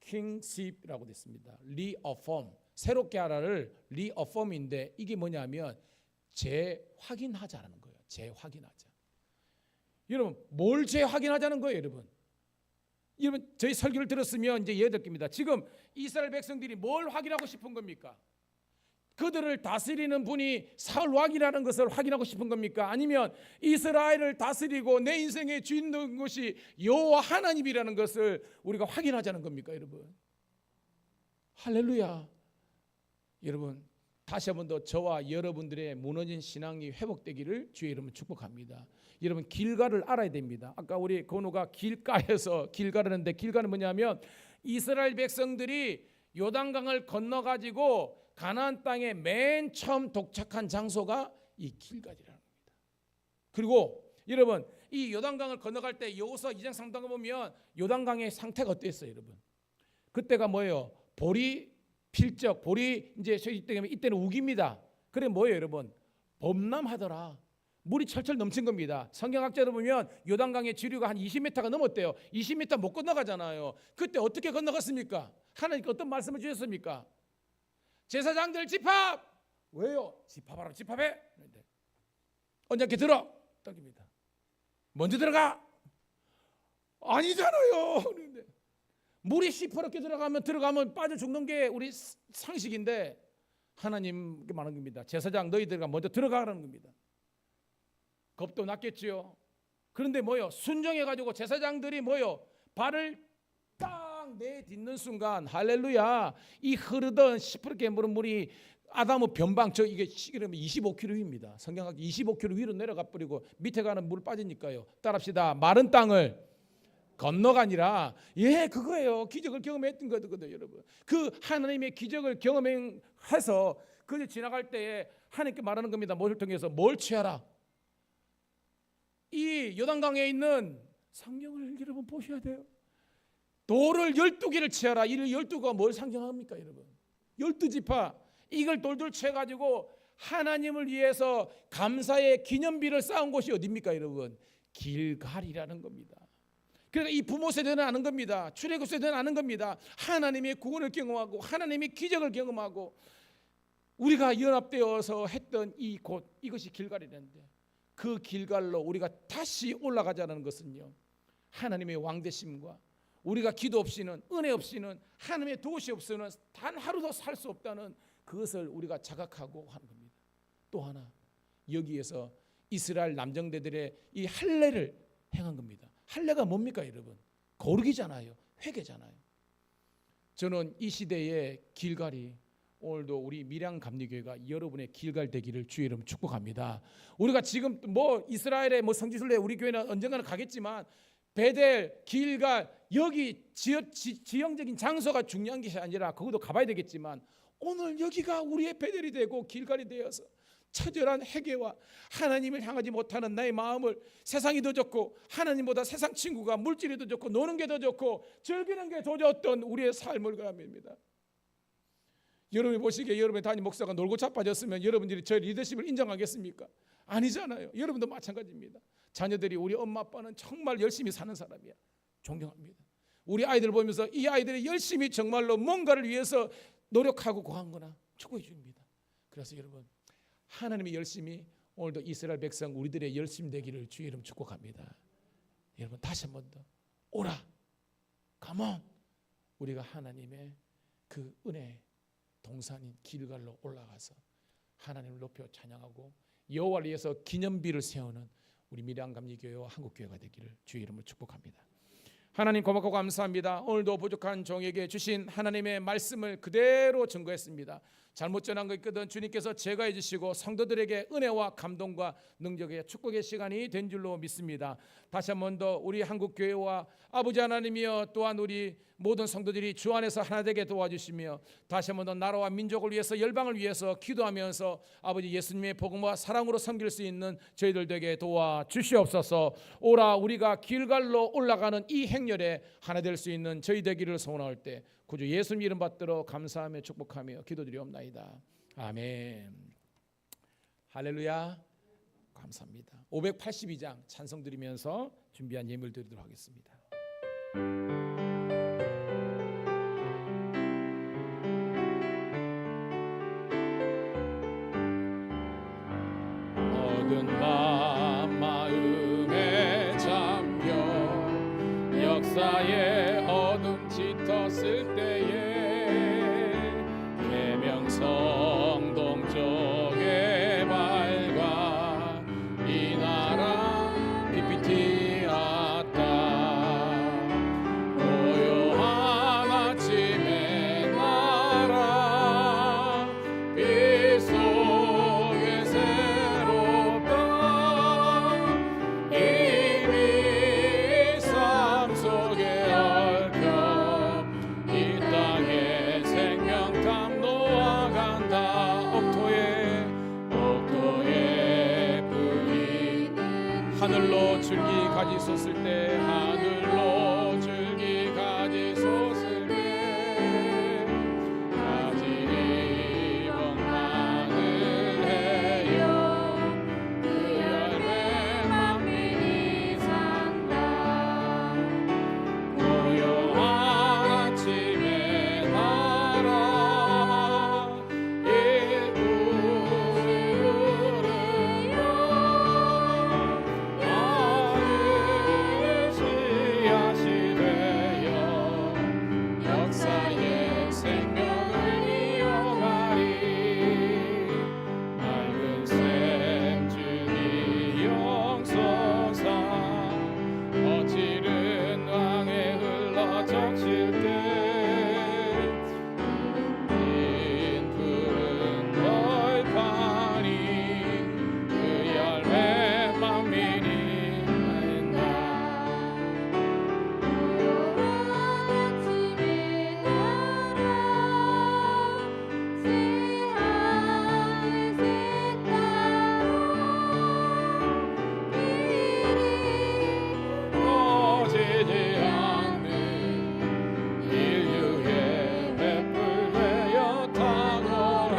kingship이라고 됐습니다. reaffirm, 새롭게 하라를 reaffirm인데 이게 뭐냐면 재확인하자라는 거예요. 재확인하자. 여러분 뭘 재확인하자는 거예요, 여러분? 여러분 저희 설교를 들었으면 이제 이해될 겁니다. 지금 이스라엘 백성들이 뭘 확인하고 싶은 겁니까? 그들을 다스리는 분이 사울 왕이라는 것을 확인하고 싶은 겁니까? 아니면 이스라엘을 다스리고 내 인생의 주인 된 것이 여호와 하나님이라는 것을 우리가 확인하자는 겁니까, 여러분? 할렐루야. 여러분 다시 한 번 더 저와 여러분들의 무너진 신앙이 회복되기를 주의 이름으로 축복합니다. 여러분 길가를 알아야 됩니다. 아까 우리 건우가 길가에서 길가를 했는데 길가는 뭐냐면 이스라엘 백성들이 요단강을 건너가지고 가나안 땅에 맨 처음 도착한 장소가 이 길갈이라는 겁니다. 그리고 여러분 이 요단강을 건너갈 때 여호수아 2장 3장을 보면 요단강의 상태가 어땠어요, 여러분? 그때가 뭐예요? 볼이 필적, 볼이 이제 때문에 이때는 우기입니다. 그래 뭐예요, 여러분? 범람하더라. 물이 철철 넘친 겁니다. 성경학자들 보면 요단강의 지류가 한 20m가 넘었대요. 20m 못 건너가잖아요. 그때 어떻게 건너갔습니까? 하나님께 어떤 말씀을 주셨습니까? 제사장들 집합! 왜요? 집합하라고 집합해? 언제께 들어? 떡입니다. 먼저 들어가? 아니잖아요. 물이 시퍼렇게 들어가면 빠져 죽는 게 우리 상식인데 하나님께 말하는 겁니다. 제사장 너희들가 먼저 들어가라는 겁니다. 겁도 났겠지요. 그런데 뭐요? 순종해가지고 제사장들이 뭐요? 발을 딱 내딛는 순간 할렐루야, 이 흐르던 시퍼렇게 무른 물이 아담의 변방, 저 이게 그러면 25km 위입니다. 성경학 25km 위로 내려가 버리고 밑에 가는 물 빠지니까요. 따라합시다. 마른 땅을 건너가니라. 예, 그거예요. 기적을 경험했던 거거든요, 여러분. 그 하나님의 기적을 경험해서 그 지나갈 때에 하나님께 말하는 겁니다. 뭘 통해서 뭘 취하라. 이 요단강에 있는 성경을 여러분 보셔야 돼요. 돌을 12개를 취하라. 이 12개가 뭘 상징합니까, 여러분? 12지파 이걸 돌돌 취해가지고 하나님을 위해서 감사의 기념비를 쌓은 곳이 어디입니까, 여러분? 길갈이라는 겁니다. 그러니까 이 부모 세대는 아는 겁니다. 출애굽 세대는 아는 겁니다. 하나님의 구원을 경험하고 하나님의 기적을 경험하고 우리가 연합되어서 했던 이 곳, 이것이 길갈이라는데 그 길갈로 우리가 다시 올라가자는 것은요, 하나님의 왕되심과 우리가 기도 없이는, 은혜 없이는, 하나님의 도우시 없이는 단 하루도 살 수 없다는 그것을 우리가 자각하고 하는 겁니다. 또 하나, 여기에서 이스라엘 남정대들의 이 할례를 행한 겁니다. 할례가 뭡니까, 여러분? 거룩이잖아요. 회개잖아요. 저는 이 시대의 길갈이 오늘도 우리 밀양 감리교회가 여러분의 길갈 되기를 주의 이름 축복합니다. 우리가 지금 뭐 이스라엘의 뭐 성지순례 우리 교회는 언젠가는 가겠지만 베델, 길갈 여기 지형적인 장소가 중요한 것이 아니라 그것도 가봐야 되겠지만 오늘 여기가 우리의 베델이 되고 길갈이 되어서 처절한 회개와 하나님을 향하지 못하는 나의 마음을, 세상이 더 좋고 하나님보다 세상 친구가 물질이 더 좋고 노는 게 더 좋고 즐기는 게 더 좋던 우리의 삶을 가합니다. 여러분이 보시기에 여러분의 담임 목사가 놀고 자빠졌으면 여러분들이 저 리더십을 인정하겠습니까? 아니잖아요. 여러분도 마찬가지입니다. 자녀들이 우리 엄마 아빠는 정말 열심히 사는 사람이야. 존경합니다. 우리 아이들 보면서 이 아이들이 열심히 정말로 뭔가를 위해서 노력하고 고한 거나 축복해 줍니다. 그래서 여러분 하나님이 열심히 오늘도 이스라엘 백성 우리들의 열심 되기를 주의 이름 축복합니다. 여러분 다시 한 번 더 오라, 컴온. 우리가 하나님의 그 은혜 동산인 길갈로 올라가서 하나님을 높여 찬양하고 여호와를 위해서 기념비를 세우는 우리 미래한감리교회와 한국교회가 되기를 주의 이름으로 축복합니다. 하나님 고맙고 감사합니다. 오늘도 부족한 종에게 주신 하나님의 말씀을 그대로 증거했습니다. 잘못 전한 거 있거든 주님께서 제거해 주시고 성도들에게 은혜와 감동과 능력의 축복의 시간이 된 줄로 믿습니다. 다시 한 번 더 우리 한국교회와 아버지 하나님이여 또한 우리 모든 성도들이 주 안에서 하나 되게 도와주시며 다시 한 번 더 나라와 민족을 위해서 열방을 위해서 기도하면서 아버지 예수님의 복음과 사랑으로 섬길 수 있는 저희들 되게 도와주시옵소서. 오라 우리가 길갈로 올라가는 이 행렬에 하나 될 수 있는 저희 되기를 소원할 때 구주 예수님 이름 받들어 감사하며 축복하며 기도드리옵나이다. 아멘. 할렐루야. 감사합니다. 582장 찬송 드리면서 준비한 예물 드리도록 하겠습니다. 모든 마음에 잠겨 역사의 어둠 짙었을 때에 계명성 동쪽에 밝아 이 나라 빛이 왔다. 고요한 아침의 나라 빛 속에 새롭다. 이미 삶 속에 얽혀 이 땅에 생명감 놓아간다. 옥토에 불이 하늘로 줄기 가지 솟을 때 하늘로 줄기 가지 솟을 때 가지 입은 하늘에요 그 열매 만민이 산다. 고요한 아침의 나라 일꾼을 부르며 하늘 씨앗이 되어 역사의 생명을 이어가리. 맑은 샘 주기 영소사 거칠은 강에 흘러 적실 때 긴 푸른 벌판이 그 열매 만민이 맺나. 꺼지지 않는 인류의 횃불 되어 타거라.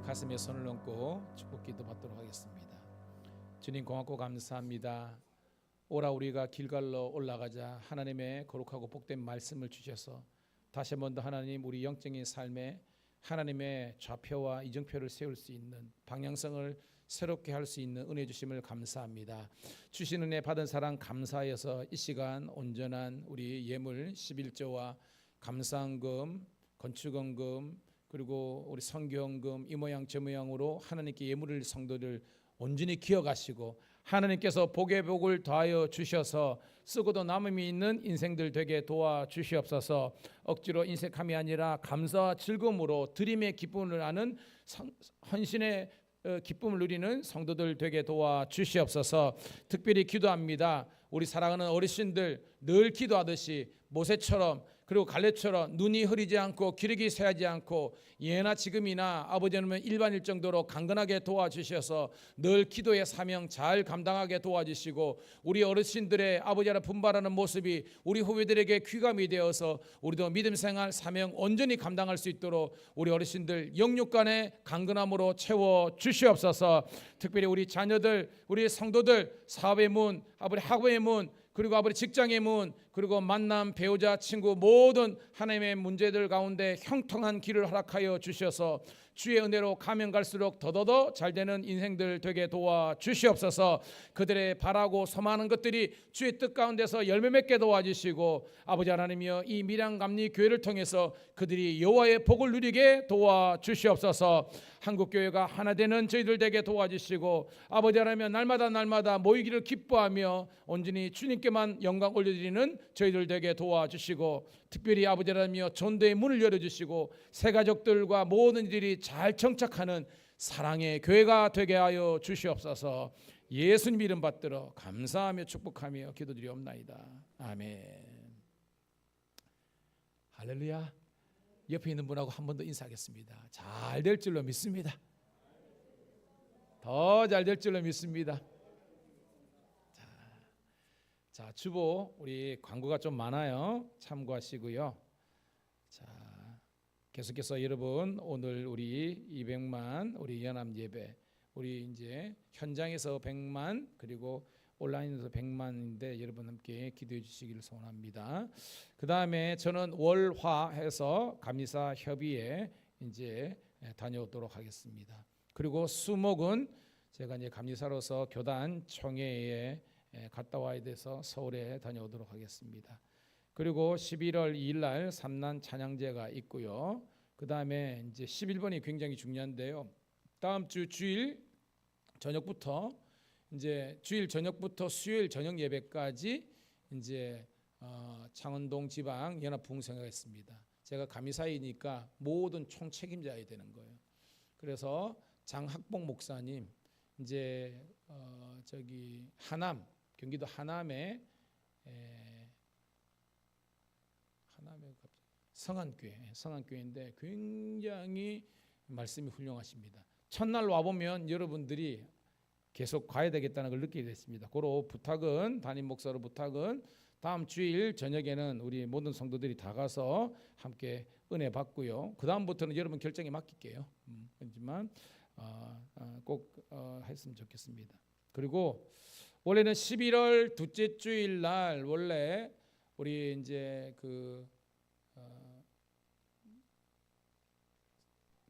가슴에 손을 얹고 축복기도 받도록 하겠습니다. 주님 고맙고 감사합니다. 오라 우리가 길갈로 올라가자 하나님의 거룩하고 복된 말씀을 주셔서 다시 한 번 더 하나님 우리 영적인 삶에 하나님의 좌표와 이정표를 세울 수 있는 방향성을 새롭게 할 수 있는 은혜 주심을 감사합니다. 주신 은혜 받은 사랑 감사해서 이 시간 온전한 우리 예물 11조와 감사헌금, 건축헌금 그리고 우리 선교헌금 이 모양 저 모양으로 하나님께 예물을 성도들 온전히 기억하시고 하나님께서 복의 복을 더하여 주셔서 쓰고도 남음이 있는 인생들 되게 도와주시옵소서. 억지로 인색함이 아니라 감사와 즐거움으로 드림의 기쁨을 아는 헌신의 기쁨을 누리는 성도들 되게 도와주시옵소서. 특별히 기도합니다. 우리 사랑하는 어르신들 늘 기도하듯이 모세처럼 그리고 갈렙처럼 눈이 흐리지 않고 기력이 쇠하지 않고 예나 지금이나 아버지 하나님은 일반일 정도로 강건하게 도와주셔서 늘 기도의 사명 잘 감당하게 도와주시고 우리 어르신들의 아버지 하나님 분발하는 모습이 우리 후배들에게 귀감이 되어서 우리도 믿음 생활 사명 온전히 감당할 수 있도록 우리 어르신들 영육간의 강건함으로 채워 주시옵소서. 특별히 우리 자녀들 우리 성도들 사업의 문 아버지 학업의 문 그리고 아버지 직장의 문 그리고 만남 배우자 친구 모든 하나님의 문제들 가운데 형통한 길을 허락하여 주셔서 주의 은혜로 가면 갈수록 더더더 잘되는 인생들 되게 도와주시옵소서. 그들의 바라고 소망하는 것들이 주의 뜻 가운데서 열매 맺게 도와주시고 아버지 하나님이여 이 밀양감리교회를 통해서 그들이 여호와의 복을 누리게 도와주시옵소서. 한국교회가 하나 되는 저희들 되게 도와주시고 아버지 하나님 날마다 모이기를 기뻐하며 온전히 주님께만 영광 올려드리는 저희들 되게 도와주시고 특별히 아버지 하나님이여 전도의 문을 열어주시고 새 가족들과 모든 이들이 잘 정착하는 사랑의 교회가 되게 하여 주시옵소서. 예수님 이름 받들어 감사하며 축복하며 기도드리옵나이다. 아멘. 할렐루야. 옆에 있는 분하고 한 번 더 인사하겠습니다. 잘 될 줄로 믿습니다. 더 잘 될 줄로 믿습니다. 자, 주보 우리 광고가 좀 많아요. 참고하시고요. 자, 계속해서 여러분 오늘 우리 200만 우리 연합 예배 우리 이제 현장에서 100만 그리고 온라인에서 100만인데 여러분 함께 기도해 주시기를 소원합니다. 그 다음에 저는 월화해서 감리사 협의회 이제 다녀오도록 하겠습니다. 그리고 수목은 제가 이제 감리사로서 교단 총회에 갔다 와야 돼서 서울에 다녀오도록 하겠습니다. 그리고 11월 2일 날 삼난 찬양제가 있고요. 그 다음에 이제 11번이 굉장히 중요한데요. 다음 주 주일 저녁부터 이제 주일 저녁부터 수요일 저녁 예배까지 이제 창원동 지방 연합 부흥생회가 있습니다. 제가 감리사이니까 모든 총 책임져야 되는 거예요. 그래서 장학봉 목사님 이제 저기 하남 경기도 하남에 성안교회인데 굉장히 말씀이 훌륭하십니다. 첫날 와 보면 여러분들이 계속 가야 되겠다는 걸 느끼게 됐습니다. 그로 부탁은 담임 목사로 부탁은 다음 주일 저녁에는 우리 모든 성도들이 다 가서 함께 은혜 받고요. 그 다음부터는 여러분 결정에 맡길게요. 하지만 꼭 했으면 좋겠습니다. 그리고 원래는 11월 둘째 주일 날 원래 우리 이제 그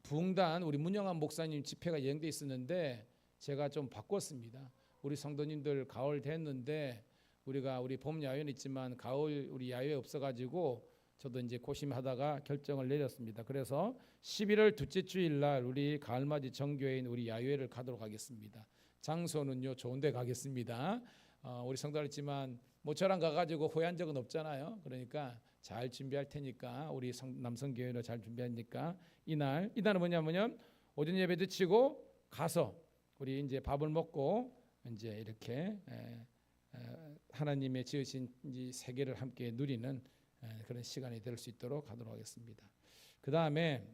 부흥단 우리 문영환 목사님 집회가 예정돼 있었는데 제가 좀 바꿨습니다. 우리 성도님들 가을 됐는데 우리 봄 야외는 있지만 가을 우리 야외 없어가지고 저도 이제 고심하다가 결정을 내렸습니다. 그래서 11월 둘째 주일 날 우리 가을맞이 정교회인 우리 야외를 가도록 하겠습니다. 장소는요 좋은데 가겠습니다. 우리 성도들 있지만 뭐 저랑 가가지고 후회한 적은 없잖아요. 그러니까 잘 준비할 테니까 우리 남성교회로 잘 준비하니까 이날은 뭐냐면 오전 예배 드치고 가서 우리 이제 밥을 먹고 이제 이렇게 하나님의 지으신 이 세계를 함께 누리는 그런 시간이 될 수 있도록 하도록 하겠습니다. 그 다음에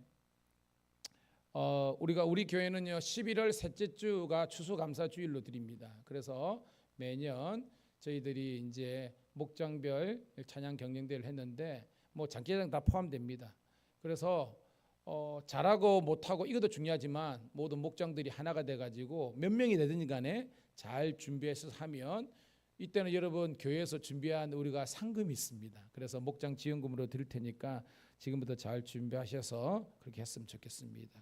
우리 교회는요 11월 셋째 주가 추수감사주일로 드립니다. 그래서 매년 저희들이 이제 목장별 찬양 경영대회를 했는데 뭐 장기자랑 다 포함됩니다. 그래서 잘하고 못하고 이것도 중요하지만 모든 목장들이 하나가 돼가지고 몇 명이 되든 간에 잘 준비해서 하면 이때는 여러분 교회에서 준비한 우리가 상금이 있습니다. 그래서 목장 지원금으로 드릴 테니까 지금부터 잘 준비하셔서 그렇게 했으면 좋겠습니다.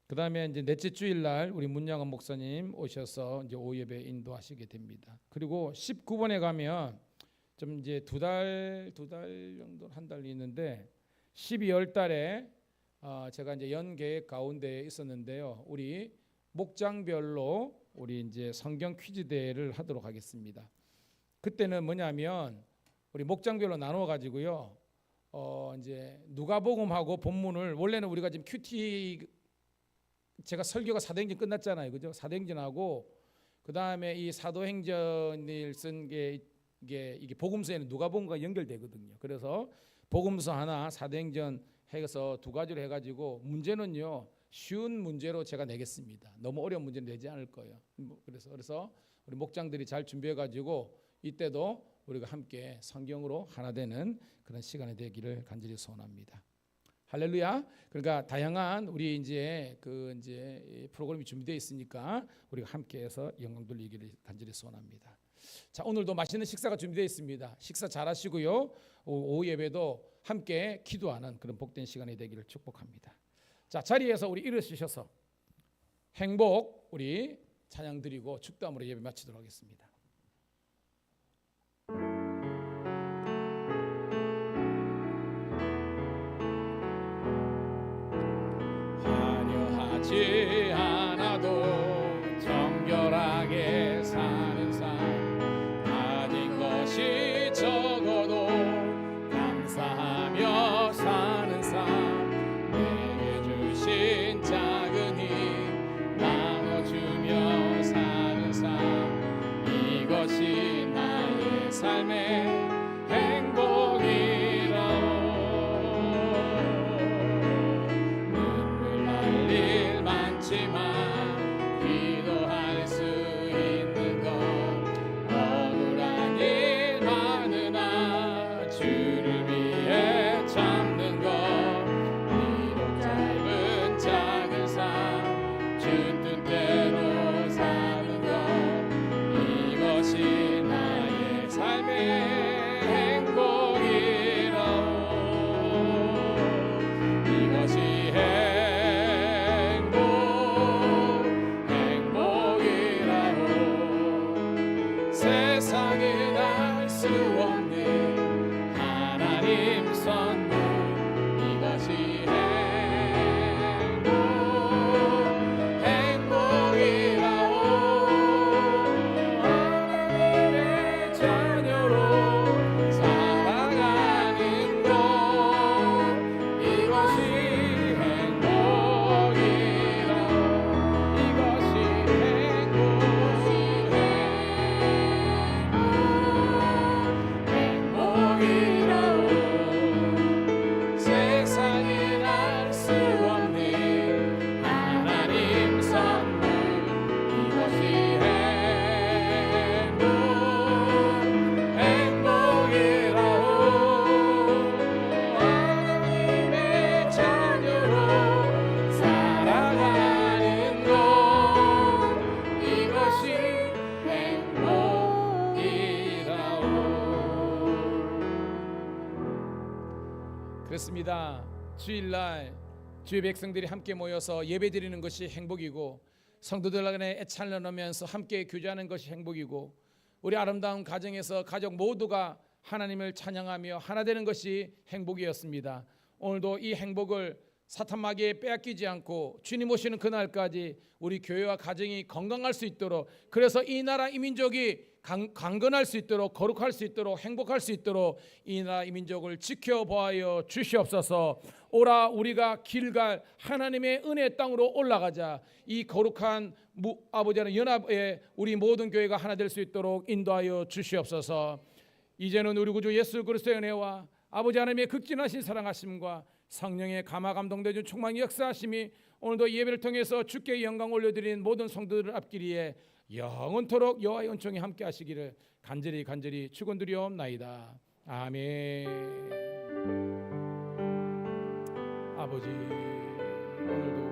그 다음에 이제 넷째 주일 날 우리 문양원 목사님 오셔서 이제 오후 예배 인도하시게 됩니다. 그리고 19번에 가면 좀 이제 두 달 정도 한 달 있는데 12월 달에 제가 이제 연계획 가운데 있었는데요. 우리 목장별로 우리 이제 성경 퀴즈 대회를 하도록 하겠습니다. 그때는 뭐냐면 우리 목장별로 나누어 가지고요. 이제 누가복음하고 본문을 원래는 우리가 지금 큐티 제가 설교가 사도행전 끝났잖아요. 그죠? 사도행전하고 그다음에 이 사도행전을 쓴 게 이게 복음서에는 누가복음과 연결되거든요. 그래서 복음서 하나 사도행전 해서 두 가지로 해 가지고 문제는요. 쉬운 문제로 제가 내겠습니다. 너무 어려운 문제는 내지 않을 거예요. 그래서 우리 목장들이 잘 준비해 가지고 이때도 우리가 함께 성경으로 하나 되는 그런 시간이 되기를 간절히 소원합니다. 할렐루야. 그러니까 다양한 우리 이제 프로그램이 준비되어 있으니까 우리가 함께해서 영광 돌리기를 간절히 소원합니다. 자, 오늘도 맛있는 식사가 준비되어 있습니다. 식사 잘하시고요. 오후 예배도 함께 기도하는 그런 복된 시간이 되기를 축복합니다. 자, 자리에서 우리 일어서셔서 행복 우리 찬양 드리고 축도함으로 예배 마치도록 하겠습니다. 화려하지 않아도 정결하게 사는 삶, 가진 것이 적어도 감사하며 사는 삶, 내게 주신 작은 힘 나눠주며 사는 삶, 이것이 나의 삶의 행복이라오. 눈물 날 일 많지만 기도할 수 있는 것, 억울한 일 많으나 주를 위해 참는 것, 비록 짧은 작은 삶 주 뜻대로 사는 것, 이것이 나의 삶의 행복이라오. 이것이 행복이라오. 세상은 알 수 없는 하나님 선물, 이것이 행복이라오. 하나님의 자녀로 살아가는 것, 이것이 행복이라오. 이것이 행복이라오. 세상은 알 수 없는 하나님 선물, 이것이 행복이라오. 하나님의 자녀로 살아가는 것, 이것이 행복이라오. 그렇습니다. 주일날 주의 백성들이 함께 모여서 예배드리는 것이 행복이고, 성도들 간에 애찬을 나누면서 함께 교제하는 것이 행복이고, 우리 아름다운 가정에서 가족 모두가 하나님을 찬양하며 하나 되는 것이 행복이었습니다. 오늘도 이 행복을 사탄 마귀에 빼앗기지 않고 주님 오시는 그날까지 우리 교회와 가정이 건강할 수 있도록, 그래서 이 나라 이 민족이 강건할 수 있도록, 거룩할 수 있도록, 행복할 수 있도록 이 나라 이 민족을 지켜보아여 주시옵소서. 오라 우리가 길갈 하나님의 은혜의 땅으로 올라가자. 이 거룩한 아버지 하나님 연합에 우리 모든 교회가 하나 될 수 있도록 인도하여 주시옵소서. 이제는 우리 구주 예수 그리스도의 은혜와 아버지 하나님의 극진하신 사랑하심과 성령의 감화 감동되는 충만히 역사하심이 오늘도 예배를 통해서 주께 영광 올려드린 모든 성도들을 앞길이에 영원토록 여호와의 은총이 함께 하시기를 간절히 축원드리옵나이다. 아멘. 아버지, 오늘도